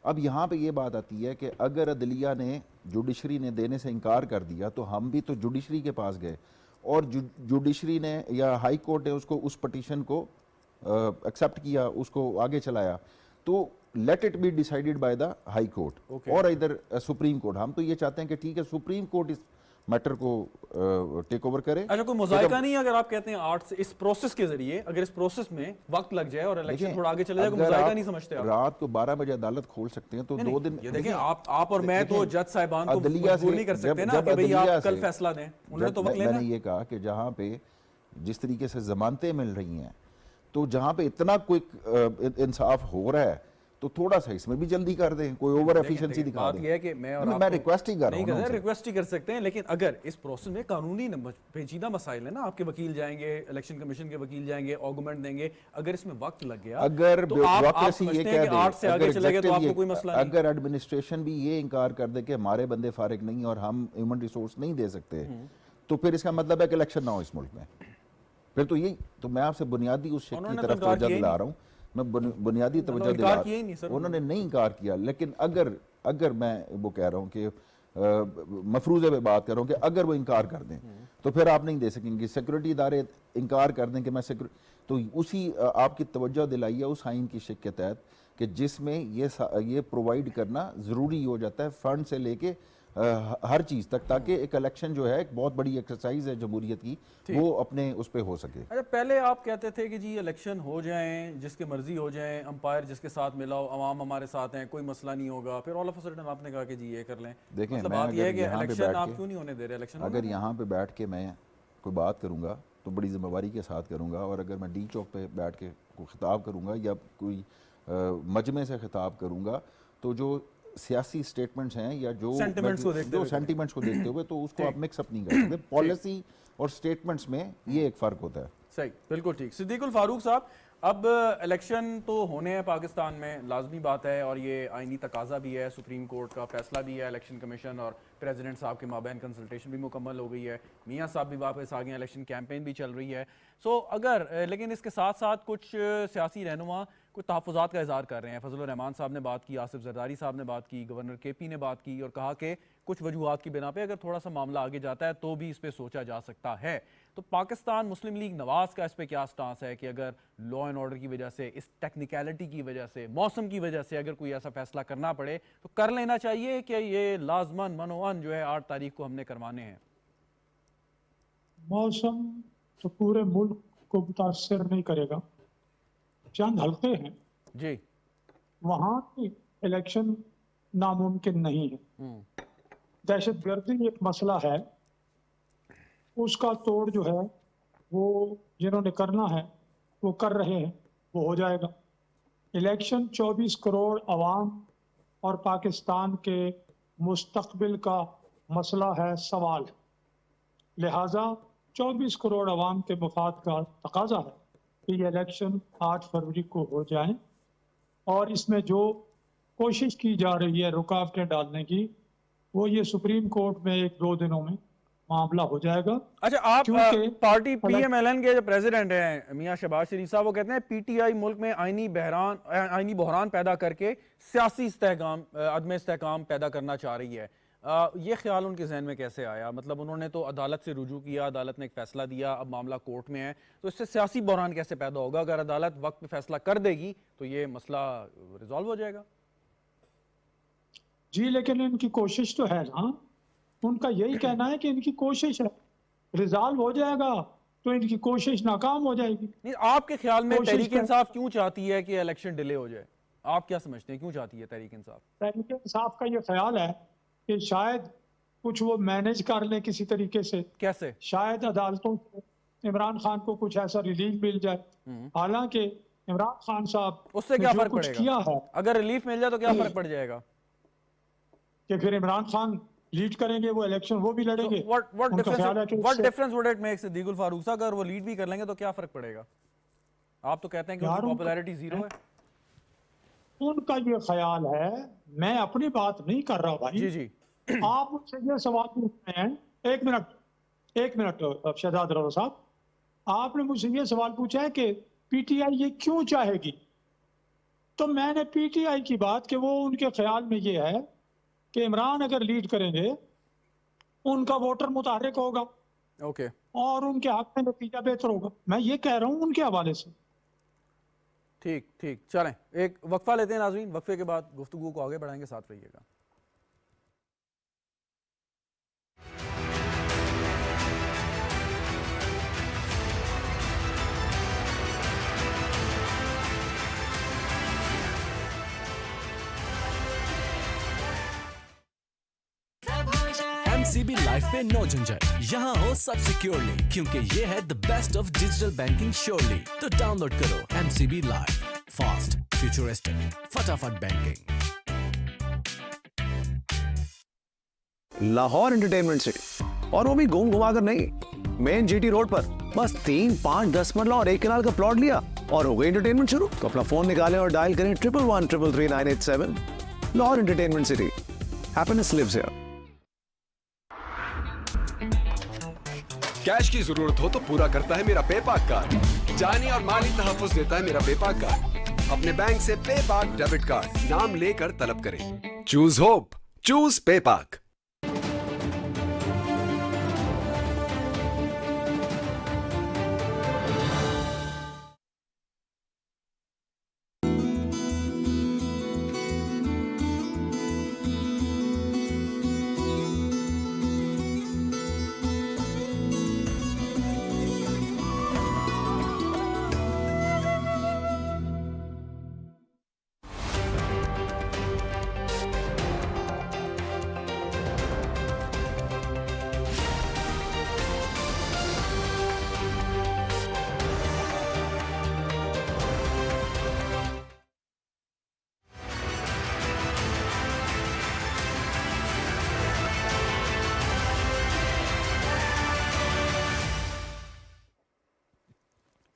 अब यहाँ पे ये बात आती है कि अगर अदलिया ने, जुडिशरी ने देने से इनकार कर दिया तो हम भी तो जुडिशरी के पास गए और जुडिशरी ने या हाई कोर्ट ने उसको उस पटिशन को एक्सेप्ट किया, उसको आगे चलाया, तो let it be decided by the high court और इधर सुप्रीम कोर्ट। हम तो ये चाहते हैं कि ठीक है सुप्रीम कोर्ट इस मैटर को टेक ओवर करे। अच्छा, कोई मुज़ायका नहीं है अगर आप कहते हैं आर्ट से इस प्रोसेस के जरिए, अगर इस प्रोसेस में वक्त लग जाए और इलेक्शन थोड़ा आगे चले जाए, कोई मुज़ायका नहीं समझते आप? रात को 12 बजे अदालत खोल सकते हैं तो 2 दिन। ये देखें, आप और मैं तो जज साहिबान को मजबूर नहीं कर सकते ना कि भाई आप कल फैसला दें। उन्होंने तो वक्त लेना। मैंने ये कहा कि जहां पे जिस तरीके से जमानतें मिल रही हैं तो जहां पे इतना क्विक इंसाफ हो रहा है तो थोड़ा सा इसमें भी जल्दी कर दें, कोई ओवर एफिशिएंसी दिखा दें। बात ये है कि मैं रिक्वेस्ट ही कर रहा हूं। रिक्वेस्ट ही कर सकते हैं, लेकिन अगर इस प्रोसेस में कानूनी पेचीदा मसाइल है ना, आपके वकील जाएंगे, इलेक्शन कमीशन के वकील जाएंगे, आर्गुमेंट देंगे, अगर इसमें वक्त लग गया, अगर तो आप ये कह दे, 8 से आगे चले गए तो आपको कोई मसला नहीं। अगर एडमिनिस्ट्रेशन भी ये इनकार कर दे कि हमारे बंदे फारिग नहीं और हम ह्यूमन रिसोर्स नहीं दे सकते, तो फिर इसका मतलब है कि इलेक्शन ना हो इस मुल्क में। फिर तो यही तो मैं आपसे बुनियादी उस शिक की तरफ तवज्जो दिला रहा हूँ। मैं बुनियादी तवज्जो दिला रहा हूँ। उन्होंने नहीं इनकार किया, लेकिन अगर मैं वो कह रहा हूँ कि मफरूज़े पे बात कर रहा हूँ कि अगर वो इनकार कर दें तो फिर आप नहीं दे सकेंगे। सिक्योरिटी इदारे इनकार कर दें कि मैं तो उसी आपकी तवज्जो दिलाई है उस आइन की शिक के तहत कि जिसमें ये प्रोवाइड करना ज़रूरी हो जाता है फंड से लेके हर चीज़ तक, ताकि एक इलेक्शन जो है एक बहुत बड़ी एक्सरसाइज है जमहूरियत की, वो अपने उस पर हो सके। अच्छा, पहले आप कहते थे कि जी इलेक्शन हो जाएं, जिसके मर्जी हो जाएं, अंपायर जिसके साथ मिला हो, अवाम हमारे साथ हैं, कोई मसला नहीं होगा, फिर ऑल ऑफ अ सडन आपने कहा कि जी ये कर लें। देखें, मतलब बात ये है कि इलेक्शन आप क्यों नहीं होने दे रहे? इलेक्शन अगर यहाँ पे बैठ के मैं कोई बात करूँगा तो बड़ी जिम्मेवारी के साथ करूँगा, और अगर मैं डी चौक पे बैठ के कोई खिताब करूँगा या कोई मजमे से खिताब करूँगा तो जो सियासी स्टेटमेंट्स हैं या जो सेंटिमेंट्स को देखते हुए तो उसको आप मिक्स अप नहीं कर सकते। पॉलिसी और स्टेटमेंट्स में ये एक फ़र्क होता है। सही, बिल्कुल ठीक। सिद्दीकुल फारूक साहब, अब इलेक्शन तो होने हैं पाकिस्तान में, लाजमी बात है, और ये आईनी तकाजा भी है, सुप्रीम कोर्ट का फैसला भी है, इलेक्शन कमीशन और प्रेसिडेंट साहब के माबैन कंसल्टेशन भी मुकम्मल हो गई है, मियाँ साहब भी वापस आ गए, इलेक्शन कैंपेन भी चल रही है। सो अगर लेकिन इसके साथ साथ कुछ सियासी रहनुमा कुछ तहफ़्फ़ुज़ात का इज़हार कर रहे हैं। फजलुर रहमान साहब ने बात की, आसिफ जरदारी साहब ने बात की, गवर्नर KP ने बात की और कहा कि कुछ वजूहात की बिना पे अगर थोड़ा सा मामला आगे जाता है तो भी इस पर सोचा जा सकता है। तो पाकिस्तान मुस्लिम लीग नवाज का इस पर क्या स्टांस है कि अगर लॉ एंड ऑर्डर की वजह से, इस टेक्निकलिटी की वजह से, मौसम की वजह से अगर कोई ऐसा फैसला करना पड़े तो कर लेना चाहिए कि ये लाजमन मनोअन जो है 8 तारीख को हमने करवाने हैं? मौसम तो पूरे मुल्क को मुतासर नहीं करेगा, चंद हल्के हैं जी, वहां की इलेक्शन नामुमकिन नहीं है। दहशतगर्दी एक मसला है, उसका तोड़ जो है वो जिन्होंने करना है वो कर रहे हैं, वो हो जाएगा। इलेक्शन 24 करोड़ अवाम और पाकिस्तान के मुस्तकबिल का मसला है, सवाल है। लिहाजा 24 करोड़ अवाम के मफाद का तकाजा है कि ये इलेक्शन 8 फरवरी को हो जाए, और इसमें जो कोशिश की जा रही है रुकावटें डालने की, वो ये सुप्रीम कोर्ट में 1-2 दिनों में मामला हो जाएगा। अच्छा, आप क्योंकि पार्टी पीएमएलएन के जो प्रेसिडेंट हैं मियां शहबाज शरीफ साहब, वो कहते हैं पीटीआई मुल्क में आईनी बहरान पैदा करके सियासी इस्तेहकाम, अदम इस्तेहकाम पैदा करना चाह रही है। ये ख्याल उनके जहन में कैसे आया? मतलब उन्होंने तो अदालत से रुजू किया, अदालत ने एक फैसला दिया, अब मामला कोर्ट में है, तो इससे सियासी बहरान कैसे पैदा होगा? अगर अदालत वक्त पे फैसला कर देगी तो ये मसला रिजॉल्व हो जाएगा। जी, लेकिन इनकी कोशिश तो है ना, उनका यही कहना है कि इनकी कोशिश है, रिजॉल्व हो जाएगा तो इनकी कोशिश नाकाम हो जाएगी। नहीं, आपके ख्याल में कोशिश तहरीक कर- इंसाफ क्यों चाहती है कि इलेक्शन डिले हो जाए? आप क्या समझते हैं, क्यों चाहती है तहरीक इंसाफ? तहरीक इंसाफ का ये ख्याल है कि शायद कुछ वो मैनेज कर लें किसी तरीके से, कैसे? शायद अदालतों से इमरान खान को कुछ ऐसा रिलीफ मिल जाए। हालांकि इमरान खान साहब उससे क्या ने जो फर्क कुछ पड़ेगा? किया है अगर रिलीफ मिल जाए तो क्या फर्क पड़ जाएगा? कि फिर इमरान खान लीड करेंगे वो इलेक्शन, वो भी लड़ेंगे। व्हाट उनका ख्याल है कि डिफरेंस उससे- difference would it make Siddiqul Farooq साहब? अगर वो लीड भी कर लेंगे तो क्या फर्क पड़ेगा? आप तो कहते हैं कि यार, उनकी उनका- पॉपुलैरिटी जीरो है। उनका ये ख्याल है, मैं अपनी बात नहीं कर रहा भाई। जी जी, आप मुझसे ये सवाल पूछ रहे हैं, एक मिनट शहजाद रवा साहब, आपने मुझसे ये सवाल पूछा है कि पीटीआई ये क्यों चाहेगी, तो मैंने पीटीआई की बात कि वो उनके ख्याल में ये है कि इमरान अगर लीड करेंगे उनका वोटर मुतारिक होगा ओके। और उनके हक में नतीजा बेहतर होगा। मैं ये कह रहा हूँ उनके हवाले से। ठीक ठीक, चलें एक वक्फा लेते हैं नाज़रीन, वक्फे के बाद गुफ्तगू को आगे बढ़ाएंगे, साथ रहिएगा। एमसीबी लाइफ पे नो झंझट, यहाँ हो सब सिक्योरली, क्योंकि ये है the best of digital banking surely. तो डाउनलोड करो एमसीबी लाइफ, फास्ट, फ्यूचरिस्टिक, फटाफट बैंकिंग। लाहौर एंटरटेनमेंट सिटी, और वो भी घूम घुमा कर नहीं, मेन जीटी रोड पर। बस 3, 5, 10 मरला और 1 कनाल का प्लॉट लिया और हो गई एंटरटेनमेंट शुरू। तो अपना फोन निकालें और डायल करें 1113333987। Lahore entertainment city, happiness lives here. Cash की जरूरत हो तो पूरा करता है मेरा पेपाक कार्ड। जानी और माली तहफ्फुज़ देता है मेरा पेपाक कार्ड। अपने बैंक से पेपाक डेबिट कार्ड नाम लेकर तलब करें। Choose hope, choose PayPak.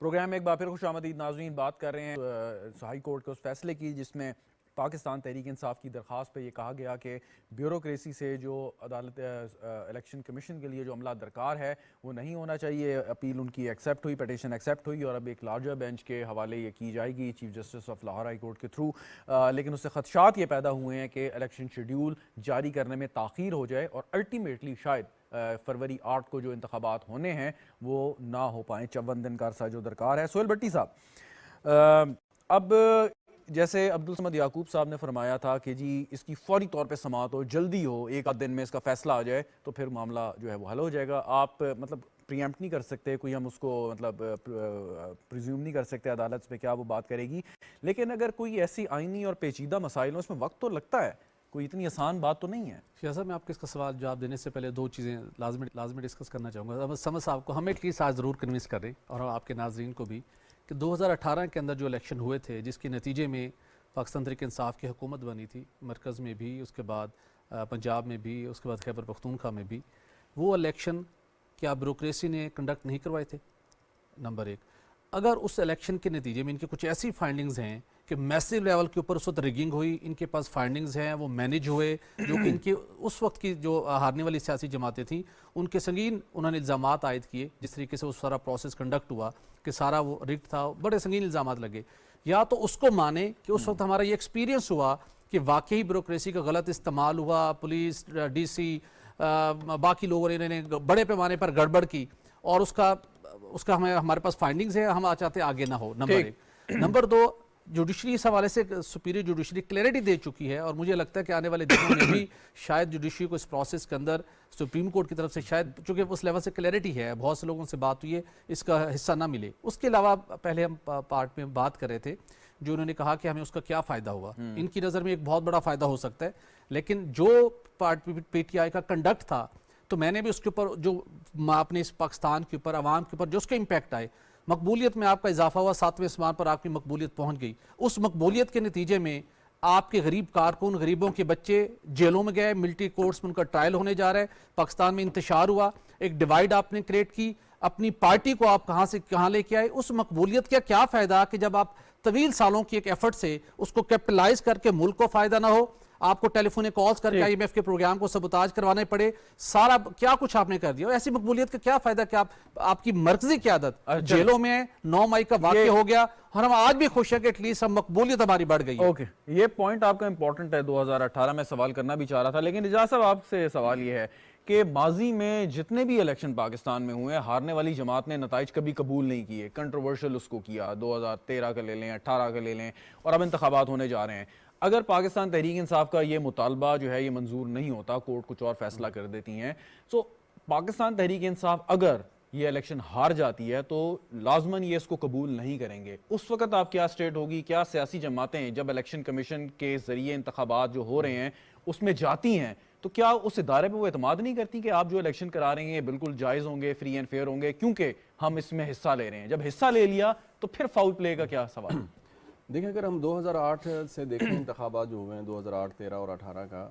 Program में एक बार फिर खुशामदीद नाज़रीन। बात कर रहे हैं हाई कोर्ट के उस फैसले की जिसमें पाकिस्तान तहरीक इंसाफ की दरख्वास्त पे ये कहा गया कि ब्यूरोक्रेसी से जो अदालत इलेक्शन कमीशन के लिए जो अमला दरकार है वो नहीं होना चाहिए। अपील उनकी एक्सेप्ट हुई, पटिशन एक्सेप्ट हुई और अब एक लार्जर बेंच के हवाले ये की जाएगी chief justice of Lahore high court के थ्रू। लेकिन उससे खदशात ये पैदा हुए हैं कि इलेक्शन शेड्यूल जारी करने में ताख़ीर हो जाए और अल्टीमेटली शायद फरवरी 8 को जो इंतखाबात होने हैं वो ना हो पाएँ। 54 दिन का अरसा जो दरकार है। सोहेल भट्टी साहब, अब जैसे अब्दुल समद याकूब साहब ने फरमाया था कि जी इसकी फौरी तौर पे समाअत हो, जल्दी हो, एक आध दिन में इसका फैसला आ जाए तो फिर मामला जो है वो हल हो जाएगा। आप मतलब प्रीएम्प्ट नहीं कर सकते, कोई हम उसको मतलब प्रिज्यूम नहीं कर सकते अदालत पे क्या वो बात करेगी। लेकिन अगर कोई ऐसी आइनी और पेचीदा मसाइल हो उसमें वक्त तो लगता है, कोई इतनी आसान बात तो नहीं है। शाह साहब, मैं आपके इसका सवाल जवाब देने से पहले दो चीज़ें लाजमी डिस्कस करना चाहूँगा। समझ साहब को हम एटलीस्ट आज ज़रूर कन्विंस करें और आपके नाजरीन को भी कि 2018 के अंदर जो इलेक्शन हुए थे जिसके नतीजे में पाकिस्तान तहरीक इंसाफ की हुकूमत बनी थी, मरकज़ में भी, उसके बाद पंजाब में भी, उसके बाद खैबर पख्तूनख्वा में भी, वो इलेक्शन क्या ब्यूरोक्रेसी ने कंडक्ट नहीं करवाए थे? नंबर एक। अगर उस इलेक्शन के नतीजे में इनके कुछ ऐसी फाइंडिंग्स हैं कि मैसिव लेवल के ऊपर उस वक्त रिगिंग हुई, इनके पास फाइंडिंग्स हैं, वो मैनेज हुए, जो कि इनके उस वक्त की जो हारने वाली सियासी जमातें थीं उनके संगीन उन्होंने इल्ज़ामात आयद किए, जिस तरीके से वो सारा प्रोसेस कंडक्ट हुआ कि सारा वो रिग था, बड़े संगीन इल्ज़ामात लगे, या तो उसको माने कि उस वक्त हमारा ये एक्सपीरियंस हुआ कि वाकई ब्यूरोक्रेसी का गलत इस्तेमाल हुआ, पुलिस, डीसी, बाकी लोगों ने इन्होंने बड़े पैमाने पर गड़बड़ की और उसका हमारे पास फाइंडिंग्स है, हम चाहते आगे ना हो। नंबर एक। नंबर दो, जुडिशरी इस हवाले से सुपीरियर जुडिशरी क्लैरिटी दे चुकी है और मुझे लगता है कि आने वाले दिनों में भी शायद जुडिशरी को इस प्रोसेस के अंदर सुप्रीम कोर्ट की तरफ से शायद, चूंकि उस लेवल से क्लैरिटी है, बहुत से लोगों से बात हुई है, इसका हिस्सा ना मिले। उसके अलावा पहले हम पार्ट में बात कर रहे थे जो उन्होंने कहा कि हमें उसका क्या फ़ायदा होगा। इनकी नज़र में एक बहुत बड़ा फ़ायदा हो सकता है, लेकिन जो PTI का कंडक्ट था, तो मैंने भी उसके ऊपर जो अपने इस पाकिस्तान के ऊपर, आवाम के ऊपर जो उसका इम्पैक्ट आए, मकबूलियत में आपका इजाफा हुआ, 7वें आसमान पर आपकी मकबूलियत पहुंच गई। उस मकबूलियत के नतीजे में आपके गरीब कारकुन, गरीबों के बच्चे जेलों में गए, मिलिट्री कोर्ट्स में उनका ट्रायल होने जा रहा है, पाकिस्तान में इंतशार हुआ, एक डिवाइड आपने क्रिएट की, अपनी पार्टी को आप कहाँ से कहाँ लेके आए। उस मकबूलियत का क्या फ़ायदा कि जब आप तवील सालों की एक एफर्ट से उसको कैपिटलाइज करके मुल्क को फ़ायदा ना हो, आपको टेलीफोनिक कॉल्स करके IMF के प्रोग्राम को सबुताज करवाने पड़े, सारा क्या कुछ आपने कर दिया। ऐसी मकबूलियत का क्या फायदा कि आपकी मरकजी क़यादत जेलों में 9 मई का वाक़या हो गया और हम आज भी खुश हैं कि एटलीस्ट हम मकबूलियत हमारी बढ़ गई है। ओके, ये पॉइंट आपका इंपॉर्टेंट है। 2018 में सवाल करना भी चाह रहा था, लेकिन इजाज़ साहब आपसे सवाल ये है कि माजी में जितने भी इलेक्शन पाकिस्तान में हुए, हारने वाली जमात ने नताइज कभी कबूल नहीं किए, कंट्रोवर्शियल उसको किया। 2013 का ले लें, 18 का ले लें, और अब इंतखाबात होने जा रहे हैं। अगर पाकिस्तान तहरीक इंसाफ का ये मुतालबा जो है ये मंजूर नहीं होता, कोर्ट कुछ और फैसला कर देती हैं, तो पाकिस्तान तहरीक इंसाफ अगर ये इलेक्शन हार जाती है तो लाजमन ये इसको कबूल नहीं करेंगे। उस वक्त आप क्या स्टेट होगी, क्या सियासी जमातें जब इलेक्शन कमीशन के जरिए इंतखाबात जो हो रहे हैं उसमें जाती हैं, तो क्या उस इदारे पर वो एतमाद नहीं करती कि आप जो इलेक्शन करा रहे हैं बिल्कुल जायज़ होंगे, फ्री एंड फेयर होंगे, क्योंकि हम इसमें हिस्सा ले रहे हैं। जब हिस्सा ले लिया तो फिर फाउल प्ले का क्या सवाल? देखिए, अगर हम 2008 से देखें इंतखाबात जो हुए हैं 2008, 13 और 18 का,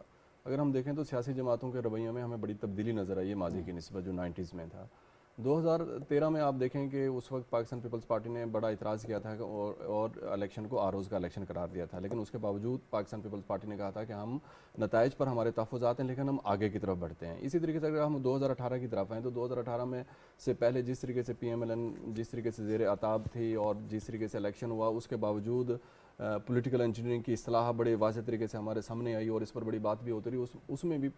अगर हम देखें तो सियासी जमातों के रवैये में हमें बड़ी तब्दीली नज़र आई है माजी की निस्बत जो 90s में था। 2013 में आप देखें कि उस वक्त पाकिस्तान पीपल्स पार्टी ने बड़ा इतराज़ किया था और इलेक्शन को आरोज़ का इलेक्शन करार दिया था, लेकिन उसके बावजूद पाकिस्तान पीपल्स पार्टी ने कहा था कि हम नताइज पर हमारे तहफ़्फ़ुज़ात हैं लेकिन हम आगे की तरफ बढ़ते हैं। इसी तरीके से अगर हम 2018 की तरफ आएँ तो 2018 में से पहले जिस तरीके से PMLN जिस तरीके से ज़ेर आताब थी और जिस तरीके से इलेक्शन हुआ, उसके बावजूद पॉलिटिकल इंजीनियरिंग की इस्लाह बड़े वाज़ेह तरीके से हमारे सामने आई और इस पर बड़ी बात भी होती रही। उसमें भी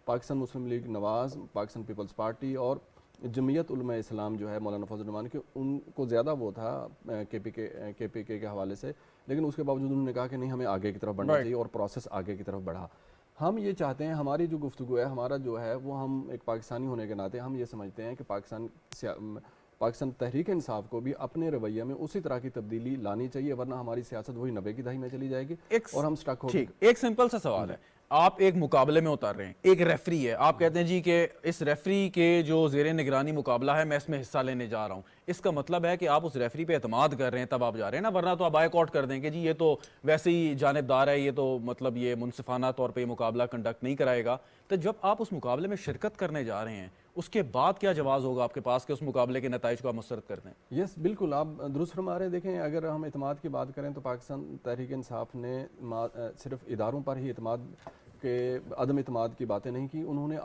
पाकिस्तान मुस्लिम लीग नवाज़, पाकिस्तान पीपल्स पार्टी और जमीयत उलमा इस्लाम जो है मौलाना फजल रहमान के, उनको ज़्यादा वो था KPK के हवाले से, लेकिन उसके बावजूद उन्होंने कहा कि नहीं, हमें आगे की तरफ बढ़ना चाहिए और प्रोसेस आगे की तरफ बढ़ा। हम ये चाहते हैं, हमारी जो गुफ्तगू है, हमारा जो है वो, हम एक पाकिस्तानी होने के नाते हम ये समझते हैं कि पाकिस्तान तहरीक इंसाफ को भी अपने रवैये में उसी तरह की तब्दीली लानी चाहिए, वरना हमारी सियासत वही 90 की दहाई में चली जाएगी और हम स्टक हो गए। एक सिंपल सा सवाल है, आप एक मुकाबले में उतर रहे हैं, एक रेफरी है, आप कहते हैं जी कि इस रेफरी के जो ज़ेरे निगरानी मुकाबला है मैं इसमें हिस्सा लेने जा रहा हूं, इसका मतलब है कि आप उस रेफरी पे एतमाद कर रहे हैं तब आप जा रहे हैं ना, वरना तो आप बायकॉट कर देंगे जी ये तो वैसे ही जानिबदार है, ये तो मतलब ये मुनसिफाना तौर पर मुकाबला कंडक्ट नहीं कराएगा। तो जब आप उस मुकाबले में शिरकत करने जा रहे हैं उसके बाद क्या जवाब होगा आपके पास कि उस मुकाबले के नताइज को आप मुस्तरद करते हैं? यस, बिल्कुल, आप दुरुस्त फरमा रहे हैं। देखें, अगर हम एतमाद की बात करें तो पाकिस्तान तहरीक इंसाफ ने सिर्फ इदारों पर ही एतमाद के अदम एतमाद की बातें नहीं की, उन्होंने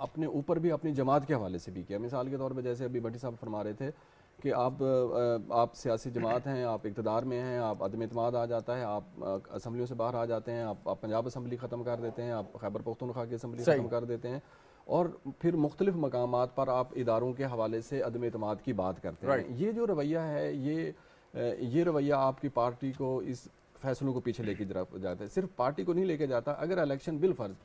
अपने ऊपर भी अपनी जमात के हवाले से भी किया। मिसाल के तौर पर जैसे अभी भट्टी साहब फरमा रहे थे कि आप सियासी जमात हैं, आप इक़्तिदार में हैं, आप अदम एतमाद आ जाता है, आप असम्बलियों से बाहर आ जाते हैं, आप पंजाब असम्बली ख़त्म कर देते हैं, आप खैबर पख्तूनख्वा की असम्बली ख़त्म कर देते हैं और फिर मुख्तलिफ मकामात पर आप इदारों के हवाले से अदम एतमाद की बात करते हैं। ये जो रवैया है, ये रवैया आपकी पार्टी को इस फैसलों को पीछे लेके जाता है, सिर्फ पार्टी को नहीं लेके जाता। अगर इलेक्शन बिलफर्ज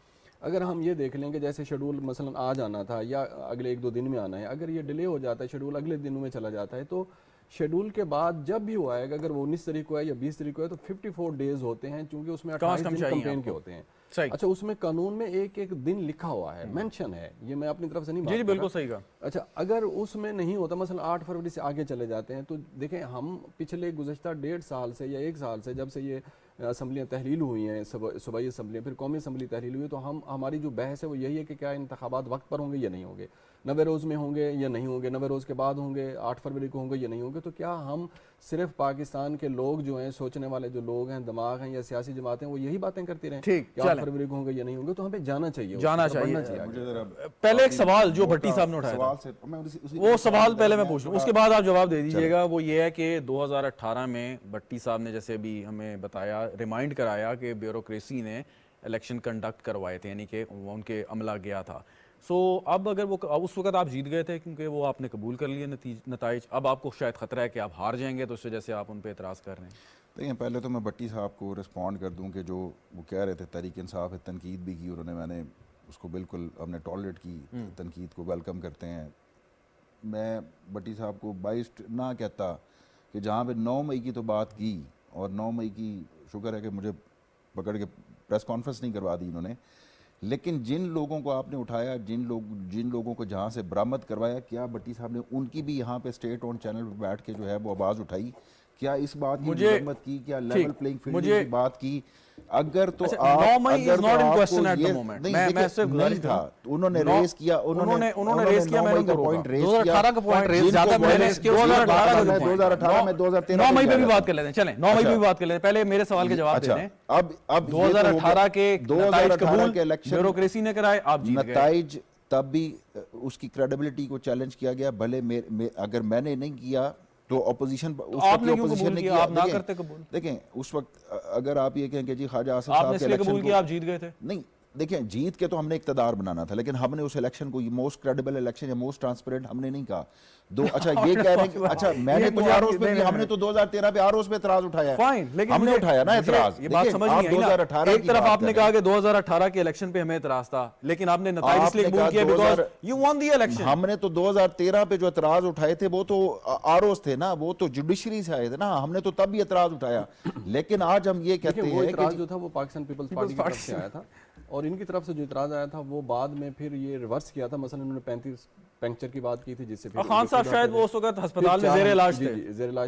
अगर हम ये देख लेंगे जैसे शेड्यूल मसलन आज आना था या अगले 1-2 दिन में आना है, अगर ये डिले हो जाता है, शेड्यूल अगले दिनों में चला जाता है, तो शेड्यूल के बाद जब भी वो आएगा, अगर वो 19 तारीख को है या 20 तारीख को है, तो 54 डेज होते हैं, चूंकि उसमें 28 दिन कैंपेन के होते हैं। अच्छा, उसमें कानून में एक दिन लिखा हुआ है, मेंशन है, ये मैं अपनी तरफ से नहीं बात कर रहा। बिल्कुल सही कहा। अच्छा, अगर उसमें नहीं होता, मसलन 8 फरवरी से आगे चले जाते हैं, तो देखें हम पिछले गुज़श्ता 1.5 साल से या 1 साल से जब से ये असम्बलियाँ तहलील हुई हैं, सूबाई असम्बलियाँ, फिर कौमी असम्बली तहलील हुई, तो हमारी जो बहस है वो यही है कि क्या इंतखाबात वक्त पर होंगे या नहीं होंगे, 90 रोज़ में होंगे या नहीं होंगे, 90 रोज़ के बाद होंगे, 8 फरवरी को होंगे या नहीं होंगे। तो क्या हम सिर्फ पाकिस्तान के लोग जो हैं, सोचने वाले जो लोग हैं, दिमाग हैं या सियासी जमातें, वो यही बातें करती रहें ठीक, कि 8 फरवरी को होंगे या नहीं होंगे? तो हमें जाना चाहिए चाहिए। पहले एक सवाल जो भट्टी साहब ने उठाया वो सवाल पहले मैं पूछ लूं, उसके बाद आप जवाब दे दीजिएगा। वो ये है कि 2018 में भट्टी साहब ने जैसे भी हमें बताया, रिमाइंड कराया कि ब्यूरोक्रेसी ने इलेक्शन कंडक्ट करवाए थे, यानी कि उनके अमला गया था। सो अब अगर वो उस वक्त आप जीत गए थे क्योंकि वो आपने कबूल कर लिए नतीज, अब आपको शायद ख़तरा है कि आप हार जाएंगे, तो इस वजह से आप उन पर एतराज़ कर रहे हैं। देखिए, पहले तो मैं भट्टी साहब को रिस्पॉन्ड कर दूं कि जो वो कह रहे थे तहरीक इंसाफ है, तनकीद भी की उन्होंने, मैंने उसको बिल्कुल हमने टॉलरेट की, तनकीद को वेलकम करते हैं। मैं भट्टी साहब को बाइस्ड ना कहता कि जहाँ पे 9 मई की तो बात की, और 9 मई की शुक्र है कि मुझे पकड़ के प्रेस कॉन्फ्रेंस नहीं करवा दी इन्होंने, लेकिन जिन लोगों को आपने उठाया, जिन लोगों को जहाँ से बरामद करवाया, क्या भट्टी साहब ने उनकी भी यहाँ पे स्टेट ऑन चैनल पर बैठ के जो है वो आवाज़ उठाई? क्या इस बात की मजम्मत की? क्या लेवल प्लेइंग फील्ड की बात की? अगर तो नहीं था, उन्होंने रेस किया, उन्होंने रेस किया, मैंने पॉइंट रेस किया 2018 का पॉइंट रेस ज्यादा मैंने इसके 2018 में 2013 9 मई पे भी बात कर लेते हैं, चलें 9 मई पे भी बात कर लेते हैं। पहले मेरे सवाल के जवाब दे दें। अब 2018 के के इलेक्शन ब्यूरोक्रेसी ने कराए, आप जीत गए। नताइज तब भी उसकी क्रेडिबिलिटी को चैलेंज किया गया, भले अगर मैंने नहीं किया तो ऑपोजिशन, उस वक्त ऑपोजिशन ने किया। आप ना करते कबूल? देखें, उस वक्त अगर आप ये कहें कि जी ख्वाजा आसिफ साहब के इलेक्शन को आप जीत गए थे, नहीं, देखें, जीत के तो हमने इक्तदार बनाना था, लेकिन हमने उस इलेक्शन को मोस्ट क्रेडिबल इलेक्शन या मोस्ट ट्रांसपेरेंट हमने नहीं कहा। अच्छा ये कह रहे हैं, अच्छा मैंने तो आरोप पे भी, हमने तो 2013 पे आरोप पे एतराज उठाया, फाइन, लेकिन हमने उठाया ना एतराज। ये बात समझ नहीं आई ना, एक तरफ आपने कहा कि 2018 के इलेक्शन पे हमें एतराज था, लेकिन आपने नतीजे इसलिए कबूल किया because you won the election. हमने तो 2013 पे जो एतराज उठाए थे वो तो आरोप थे ना, वो तो जुडिशरी से आए थे ना, हमने तो तब भी एतराज उठाया। लेकिन आज हम ये कहते हैं कि जो था वो पाकिस्तान पीपल्स पार्टी की तरफ से आया था, और इनकी तरफ से जो इतराज आया था वो बाद में फिर ये रिवर्स किया था। मसलन उन्होंने 35 पंक्चर की बात की थी, जिससे खान साहब शायद वो उस वक्त अस्पताल में ज़ेर इलाज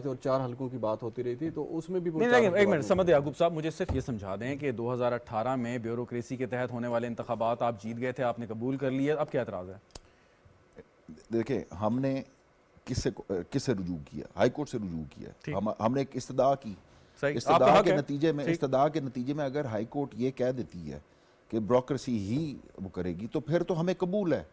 थे, और 4 हल्कों की बात होती रही थी, तो उसमें भी एक मिनट समझ याकूब साहब, मुझे सिर्फ ये समझा दें कि 2018 में ब्यूरोक्रेसी के तहत होने वाले इंतखाबात आप जीत गए थे, आपने कबूल कर लिए, अब क्या एतराज़ है? देखिए, हमने किससे रुजू किया? हाई कोर्ट से रुजू किया। हमने एक इस्तदा की, इस्तदा के नतीजे में अगर हाई कोर्ट ये कह देती है कि ब्यूरोक्रेसी ही वो करेगी, तो फिर तो हमें कबूल है।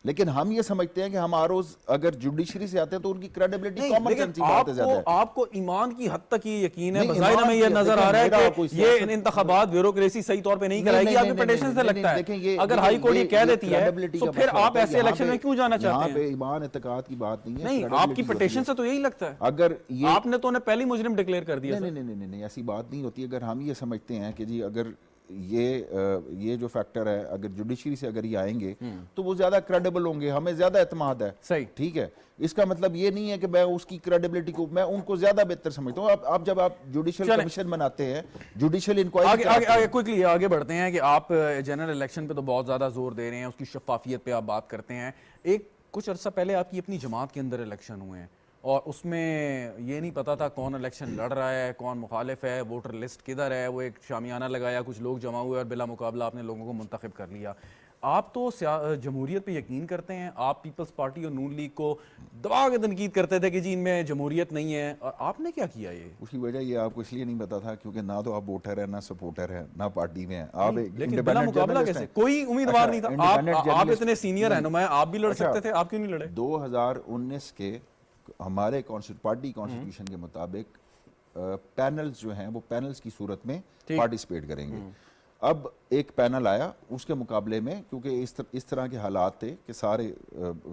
लेकिन हम ये समझते हैं कि हम आरोज अगर जुडिशरी से आते हैं तो उनकी क्रेडिबिलिटी कॉमन सेंस की बात है ज्यादा है। आपको ईमान की हद तक ये यकीन है? बज़ाहिर में ये नजर आ रहा है कि ये इंतखाबात ब्यूरोक्रेसी सही तौर पे नहीं कराएगी, आपके पिटीशन से लगता है। अगर हाई कोर्ट ये कह देती है तो फिर आप ऐसे इलेक्शन में क्यों जाना चाहते हैं? ईमान एतकाद की बात नहीं है, नहीं, आपकी पिटीशन से तो यही लगता है। अगर ये आपने तो उन्हें पहली मुजरिम डिक्लेयर कर दिया। नहीं, ऐसी बात नहीं होती। अगर हम ये समझते हैं कि जी अगर ये जो फैक्टर है, अगर जुडिशरी से अगर ये आएंगे तो वो ज्यादा क्रेडिबल होंगे, हमें ज्यादा एतमाद है। सही, ठीक है। इसका मतलब ये नहीं है कि मैं उसकी क्रेडिबिलिटी को, मैं उनको ज्यादा बेहतर समझता हूँ। आप जब आप जुडिशियल कमीशन बनाते हैं, जुडिशियल इंक्वायरी, आगे क्विकली आगे बढ़ते हैं कि आप जनरल इलेक्शन पे तो बहुत ज्यादा जोर दे रहे हैं, उसकी शफाफियत पे आप बात करते हैं। एक कुछ अर्सा पहले आपकी अपनी जमात के अंदर इलेक्शन हुए हैं और उसमें ये नहीं पता था कौन इलेक्शन लड़ रहा है, कौन मुखालिफ है, वोटर लिस्ट किधर है। वो एक शामियाना लगाया, कुछ लोग जमा हुए और बिला मुकाबला आपने लोगों को मुंतखब कर लिया। आप तो जमहूरियत पे यकीन करते हैं, आप पीपल्स पार्टी और नून लीग को दबा के तनकीद करते थे कि जी इनमें जमहूरियत नहीं है, और आपने क्या किया? ये उसकी वजह ये आपको इसलिए नहीं पता था क्योंकि ना तो आप वोटर है, ना सपोर्टर है, ना पार्टी में है आप। लेकिन बिला मुकाबला कैसे? कोई उम्मीदवार नहीं था। आप इतने सीनियर रहनुमा हैं, आप भी लड़ सकते थे, आप क्यों नहीं लड़े? 2019 के हमारे पार्टी कॉन्स्टिट्यूशन के मुताबिक पैनल्स जो हैं वो पैनल्स की सूरत में पार्टिसिपेट करेंगे। अब एक पैनल आया, उसके मुकाबले में क्योंकि इस तरह के हालात थे कि सारे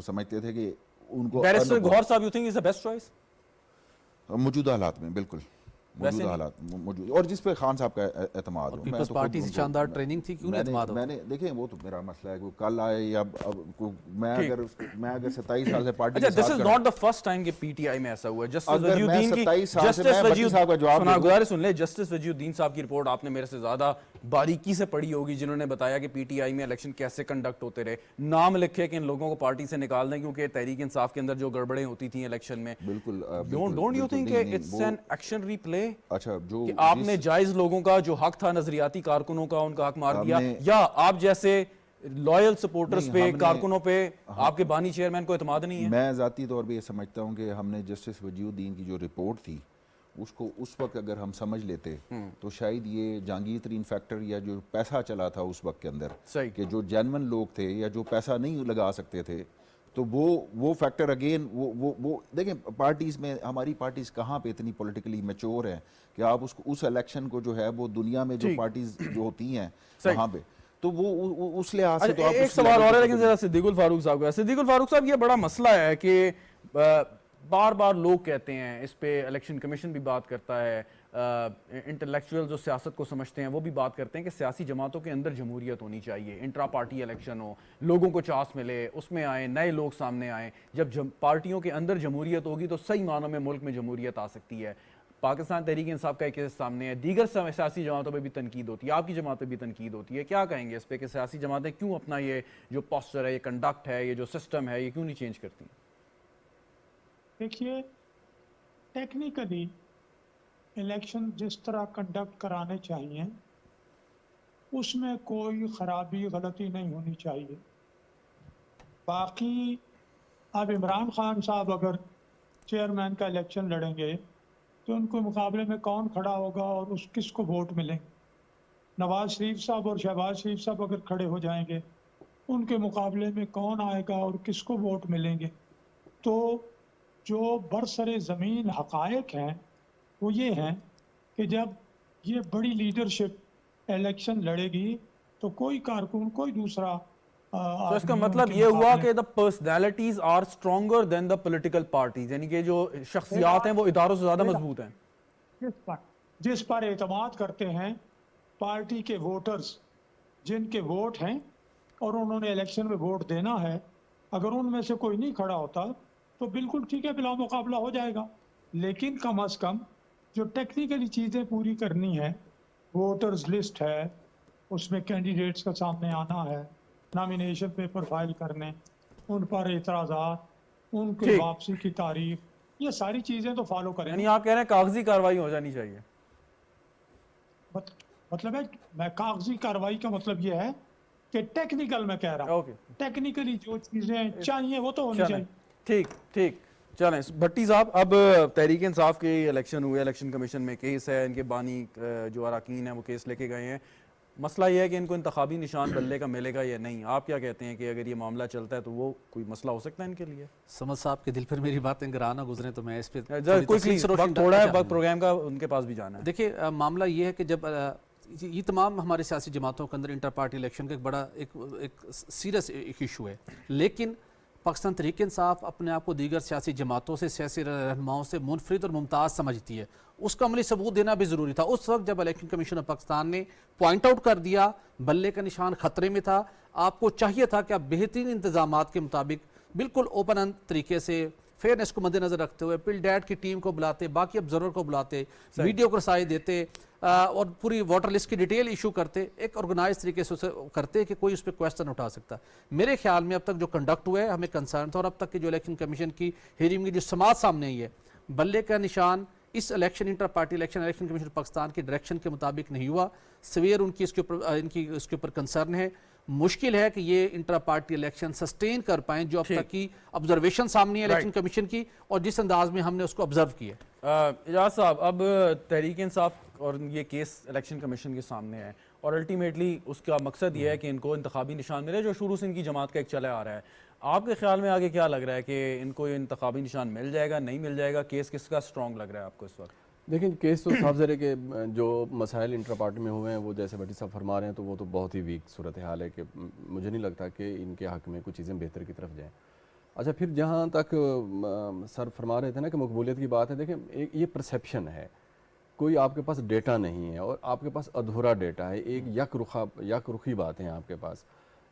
समझते थे कि उनको बैरिस्टर गौहर साहब you think is the best choice मौजूदा हालात में? बिल्कुल मौजूदा हालात मौजूद, और जिस पे खान साहब का एतमाद हो। पीपल्स पार्टी से शानदार ट्रेनिंग थी, क्यों नहीं एतमाद हो? मैंने देखें, वो तो मेरा मसला है कि कल आए या मैं अगर 27 साल से पार्टी, अच्छा, this is not the first time कि पीटीआई में ऐसा हुआ है। जस्टिस वजीउद्दीन की, जस्टिस वजीउद्दीन साहब का जवाब सुन ले, जस्टिस वजीउद्दीन साहब की रिपोर्ट आपने मेरे से ज्यादा बारीकी से पढ़ी होगी, जिन्होंने बताया कि पीटीआई में इलेक्शन कैसे कंडक्ट होते रहे, नाम लिखे कि इन लोगों को पार्टी से निकाल दें क्योंकि तहरीक इंसाफ के अंदर जो गड़बड़ें होती थी इलेक्शन में। बिल्कुल don't you think it's an action replay? अच्छा, जो कि आपने जायज लोगों का जो हक था, नजरियाती कारकुनों का, उनका हक मार दिया, या आप जैसे लॉयल सपोर्टर्स पे, कारकुनों पे आपके बानी चेयरमैन को एतमाद नहीं है? मैं ज़ाती तौर पे ये समझता हूँ कि हमने जस्टिस वजीउद्दीन की जो रिपोर्ट थी उसको उस वक्त अगर हम समझ लेते तो शायद ये जहांगीर तरीन फैक्टर या जो पैसा चला था उस वक्त के अंदर कि जो जेन्युइन लोग थे या जो पैसा नहीं लगा सकते थे, तो वो फैक्टर अगेन वो देखें, पार्टीज़ में हमारी पार्टीज़ कहाँ पे इतनी पॉलिटिकली मैच्योर हैं कि आप उसको उस इलेक्शन को जो है वो दुनिया में जो पार्टीज़ जो होती हैं वहाँ पे, तो वो उस लिहाज से तो आप एक सवाल और है, लेकिन जरा सिद्दीकुल फारूक साहब का। सिद्दीकुल फारूक साहब, ये बड़ा मसला है कि बार बार लोग कहते हैं, इस पे इलेक्शन कमीशन भी बात करता है, इंटेलेक्चुअल जो सियासत को समझते हैं वो भी बात करते हैं कि सियासी जमातों के अंदर जमहूरियत होनी चाहिए, इंट्रा पार्टी इलेक्शन हो, लोगों को चांस मिले, उसमें आए नए लोग सामने आए। जब पार्टियों के अंदर जमहूरियत होगी तो सही मानों में मुल्क में जमहूरियत आ सकती है। पाकिस्तान तहरीक इंसाफ का एक केस सामने है, दीगर सियासी जमातों पे भी तनकीद होती है, आपकी जमात पे भी तनकीद होती है, क्या कहेंगे इस पे कि सियासी जमातें क्यों अपना ये जो पोस्चर है, ये कंडक्ट है, ये जो सिस्टम है, ये क्यों नहीं चेंज करती? देखिए, टेक्निकली इलेक्शन जिस तरह कंडक्ट कराने चाहिए उसमें कोई ख़राबी गलती नहीं होनी चाहिए। बाकी अब इमरान खान साहब अगर चेयरमैन का इलेक्शन लड़ेंगे तो उनको मुकाबले में कौन खड़ा होगा और उस किसको वोट मिलेंगे? नवाज शरीफ साहब और शहबाज शरीफ साहब अगर खड़े हो जाएंगे, उनके मुकाबले में कौन आएगा और किसको वोट मिलेंगे? तो जो बरसरे ज़मीन हक़ाइक़ हैं वो ये हैं कि जब ये बड़ी लीडरशिप इलेक्शन लड़ेगी तो कोई कारकुन, कोई दूसरा तो इसका मतलब ये हुआ कि the personalities are stronger than the political parties, यानी कि जो शख्सियात हैं वो इदारों से ज़्यादा मजबूत हैं। जिस पर एतमाद करते हैं पार्टी के वोटर्स, जिनके वोट हैं और उन्होंने इलेक्शन में वोट देना है, अगर उनमें से कोई नहीं खड़ा होता तो बिल्कुल ठीक है, बिला मुकाबला हो जाएगा। लेकिन कम अज़ कम जो टेक्निकली चीज़ें पूरी करनी है, वोटर्स लिस्ट है, उसमें कैंडिडेट्स का सामने आना है, नॉमिनेशन पेपर फाइल करने, उन पर एतराज़ात, उनकी वापसी की तारीख, ये सारी चीज़ें तो फॉलो करें। यानी आप कह रहे हैं कागजी कार्रवाई हो जानी चाहिए? मतलब है, मैं कागजी कार्रवाई का मतलब ये है कि टेक्निकल में कह रहा हूँ, टेक्निकली जो चीज़ें चाहिए वो तो होनी चाहिए। ठीक चलें भट्टी साहब, अब तहरीक इंसाफ के इलेक्शन हुए, इलेक्शन कमीशन में केस है, इनके बानी जो अरकान हैं वो केस लेके गए हैं। मसला ये है कि इनको इंतखाबी निशान बल्ले का मिलेगा या नहीं। आप क्या कहते हैं कि अगर ये मामला चलता है तो वो कोई मसला हो सकता है इनके लिए? समझ साहब के दिल पर मेरी बातें गराना गुजरे तो मैं इस पर थोड़ा है, प्रोग्राम का उनके पास भी जाना है। देखिए, मामला ये है कि जब ये तमाम हमारे सियासी जमातों के अंदर इंटर पार्टी इलेक्शन का एक बड़ा एक सीरियस इशू है, लेकिन पाकिस्तान तहरीक इंसाफ अपने आप को दीगर सियासी जमातों से, सियासी रहनुमाओं से मुनफरिद और मुमताज़ समझती है। उसका अमली सबूत देना भी ज़रूरी था। उस वक्त जब इलेक्शन कमीशन ऑफ पाकिस्तान ने पॉइंट आउट कर दिया बल्ले का निशान ख़तरे में था, आपको चाहिए था कि आप बेहतरीन इंतजामात के मुताबिक बिल्कुल ओपन तरीके से, फेयरनेस को मद्देनजर रखते हुए पिलडैट की टीम को बुलाते, बाकी ऑब्जर्वर को बुलाते, वीडियो को रसाई देते और पूरी वोटर लिस्ट की डिटेल इशू करते, एक ऑर्गेनाइज तरीके से उसे करते कि कोई उस पर क्वेश्चन उठा सकता। मेरे ख्याल में अब तक जो कंडक्ट हुआ है हमें कंसर्न था, और अब तक की जो इलेक्शन कमीशन की हियरिंग की जो समाज सामने आई है, बल्ले का निशान इस election inter party election commission Pakistan की डायरेक्शन के मुताबिक नहीं हुआ। सवेर उनकी इसके ऊपर कंसर्न है। मुश्किल है कि ये इंटर पार्टी इलेक्शन सस्टेन कर पाएं जो अब तक की ऑब्जर्वेशन सामने है इलेक्शन कमीशन की और जिस अंदाज में हमने उसको ऑब्जर्व किया। इजाज़ साहब, अब तहरीक इंसाफ और ये केस इलेक्शन कमीशन के सामने है और अल्टीमेटली उसका मकसद ये है कि इनको इंतखाबी निशान मिले, जो शुरू से इनकी जमात का एक चला आ रहा है। आपके ख्याल में आगे क्या लग रहा है कि इनको ये इंतखाबी निशान मिल जाएगा, नहीं मिल जाएगा? केस किसका स्ट्रॉन्ग लग रहा है आपको इस वक्त? देखिए, केस तो साफ ज़रा के जो मसाइल इंटर पार्टी में हुए हैं वो जैसे भट्टी साहब फरमा रहे हैं तो वो तो बहुत ही वीक सूरत हाल है कि मुझे नहीं लगता कि इनके हक़ में कुछ चीज़ें बेहतर की तरफ जाएँ। अच्छा, फिर जहाँ तक सर फरमा रहे थे ना कि मकबूलियत की बात है, देखें एक ये परसेप्शन है, कोई आपके पास डेटा नहीं है और आपके पास अधूरा डेटा है, एक यकरुखी बातें हैं आपके पास।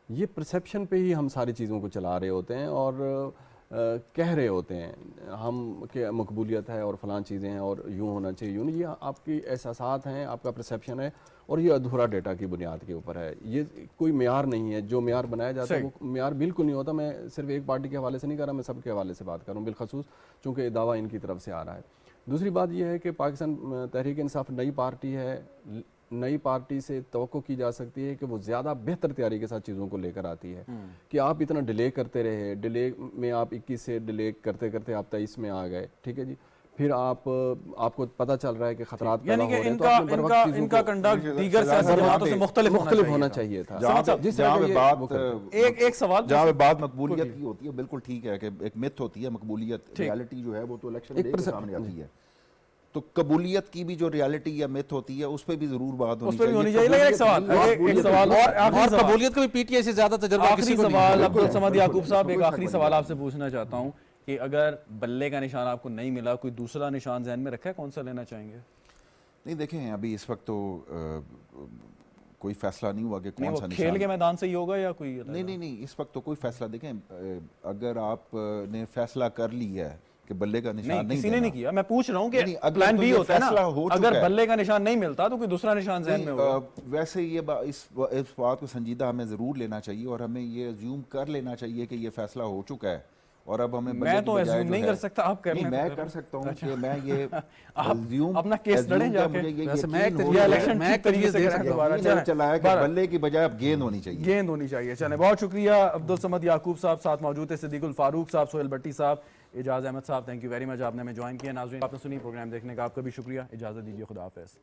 ये परसेप्शन पे ही हम सारी चीज़ों को चला रहे होते हैं और कह रहे होते हैं हम कि मकबूलियत है और फ़लाँ चीज़ें हैं और यूँ होना चाहिए, यूँ नहीं, ये आपकी एहसासात हैं, आपका परसेप्शन है और ये अधूरा डेटा की बुनियाद के ऊपर है। ये कोई म्यार नहीं है, जो म्यार बनाया जाता है वो म्यार बिल्कुल नहीं होता। मैं सिर्फ एक पार्टी के हवाले से नहीं कर रहा, मैं सबके हवाले से बात कर रहा हूँ, बिलखसूस चूँकि दावा इनकी तरफ से आ रहा है। दूसरी बात यह है कि पाकिस्तान तहरीक इंसाफ नई पार्टी है, नई पार्टी से तवक्को की जा सकती है कि वो ज़्यादा बेहतर तैयारी के साथ चीज़ों को लेकर आती है। कि आप इतना डिले करते रहे, डिले में आप 21 से डिले करते करते आप 23 में आ गए, ठीक है जी, फिर आपको पता चल रहा है कि खतरात पैदा हो रहे हैं, तो आपने बर वक्त चीज़ों इनका को कंडक्ट दीगर सियासी जमातों से मुख्तलिफ होना चाहिए था। एक सवाल जहाँ पे बात मकबूलियत की होती है, बिल्कुल ठीक है कि एक मिथ होती है मकबूलियत, रियलिटी जो है वो तो इलेक्शन डे के सामने आती है। तो कबूलियत की भी जो रियलिटी या मिथ होती है उस पर भी जरूर बात होनी चाहिए। लेकिन एक सवाल और कबूलियत का भी पीटीआई से ज्यादा तजुर्बा आखिरी सवाल अब्दुल समद याकूब साहब, एक आखिरी सवाल आपसे पूछना चाहता हूँ कि अगर बल्ले का निशान आपको नहीं मिला, कोई दूसरा निशान जहन में रखा है, कौन सा लेना चाहेंगे? नहीं, देखें अभी इस वक्त तो कोई फैसला नहीं हुआ कि कौन सा खेल के मैदान से ही होगा या कोई नहीं, इस वक्त तो कोई फैसला। देखें अगर आपने फैसला कर लिया है कि बल्ले का निशान नहीं, किसी ने नहीं किया, मैं पूछ रहा हूँ कि प्लान बी होता है ना, अगर बल्ले का निशान नहीं मिलता तो कोई दूसरा निशान ज़हन में होगा। वैसे ये इस बात को संजीदा हमें जरूर लेना चाहिए और हमें ये अज्यूम कर लेना चाहिए कि ये फैसला हो चुका है और अब हमें मैं तो अज्यूम नहीं कर सकता, आप कर लें। मैं कर सकता हूँ कि मैं ये अज्यूम अपना केस लड़ें जाके। मैं इलेक्शन चलाया कि बल्ले की बजाय अब गेंद होनी चाहिए, गेंद होनी चाहिए। चलें, बहुत शुक्रिया अब्दुल समद याकूब साहब, साथ मौजूद है सिद्दीकुल फारूक साहब, सोहेल भट्टी साहब, एजाज अहमद साहब, थैंक यू वेरी मच, आपने हमें ज्वाइन किया। नाज़रीन, आपने सुनी प्रोग्राम देखने का आपका भी शुक्रिया, इजाज़त दीजिए, खुदा हाफ़िज़।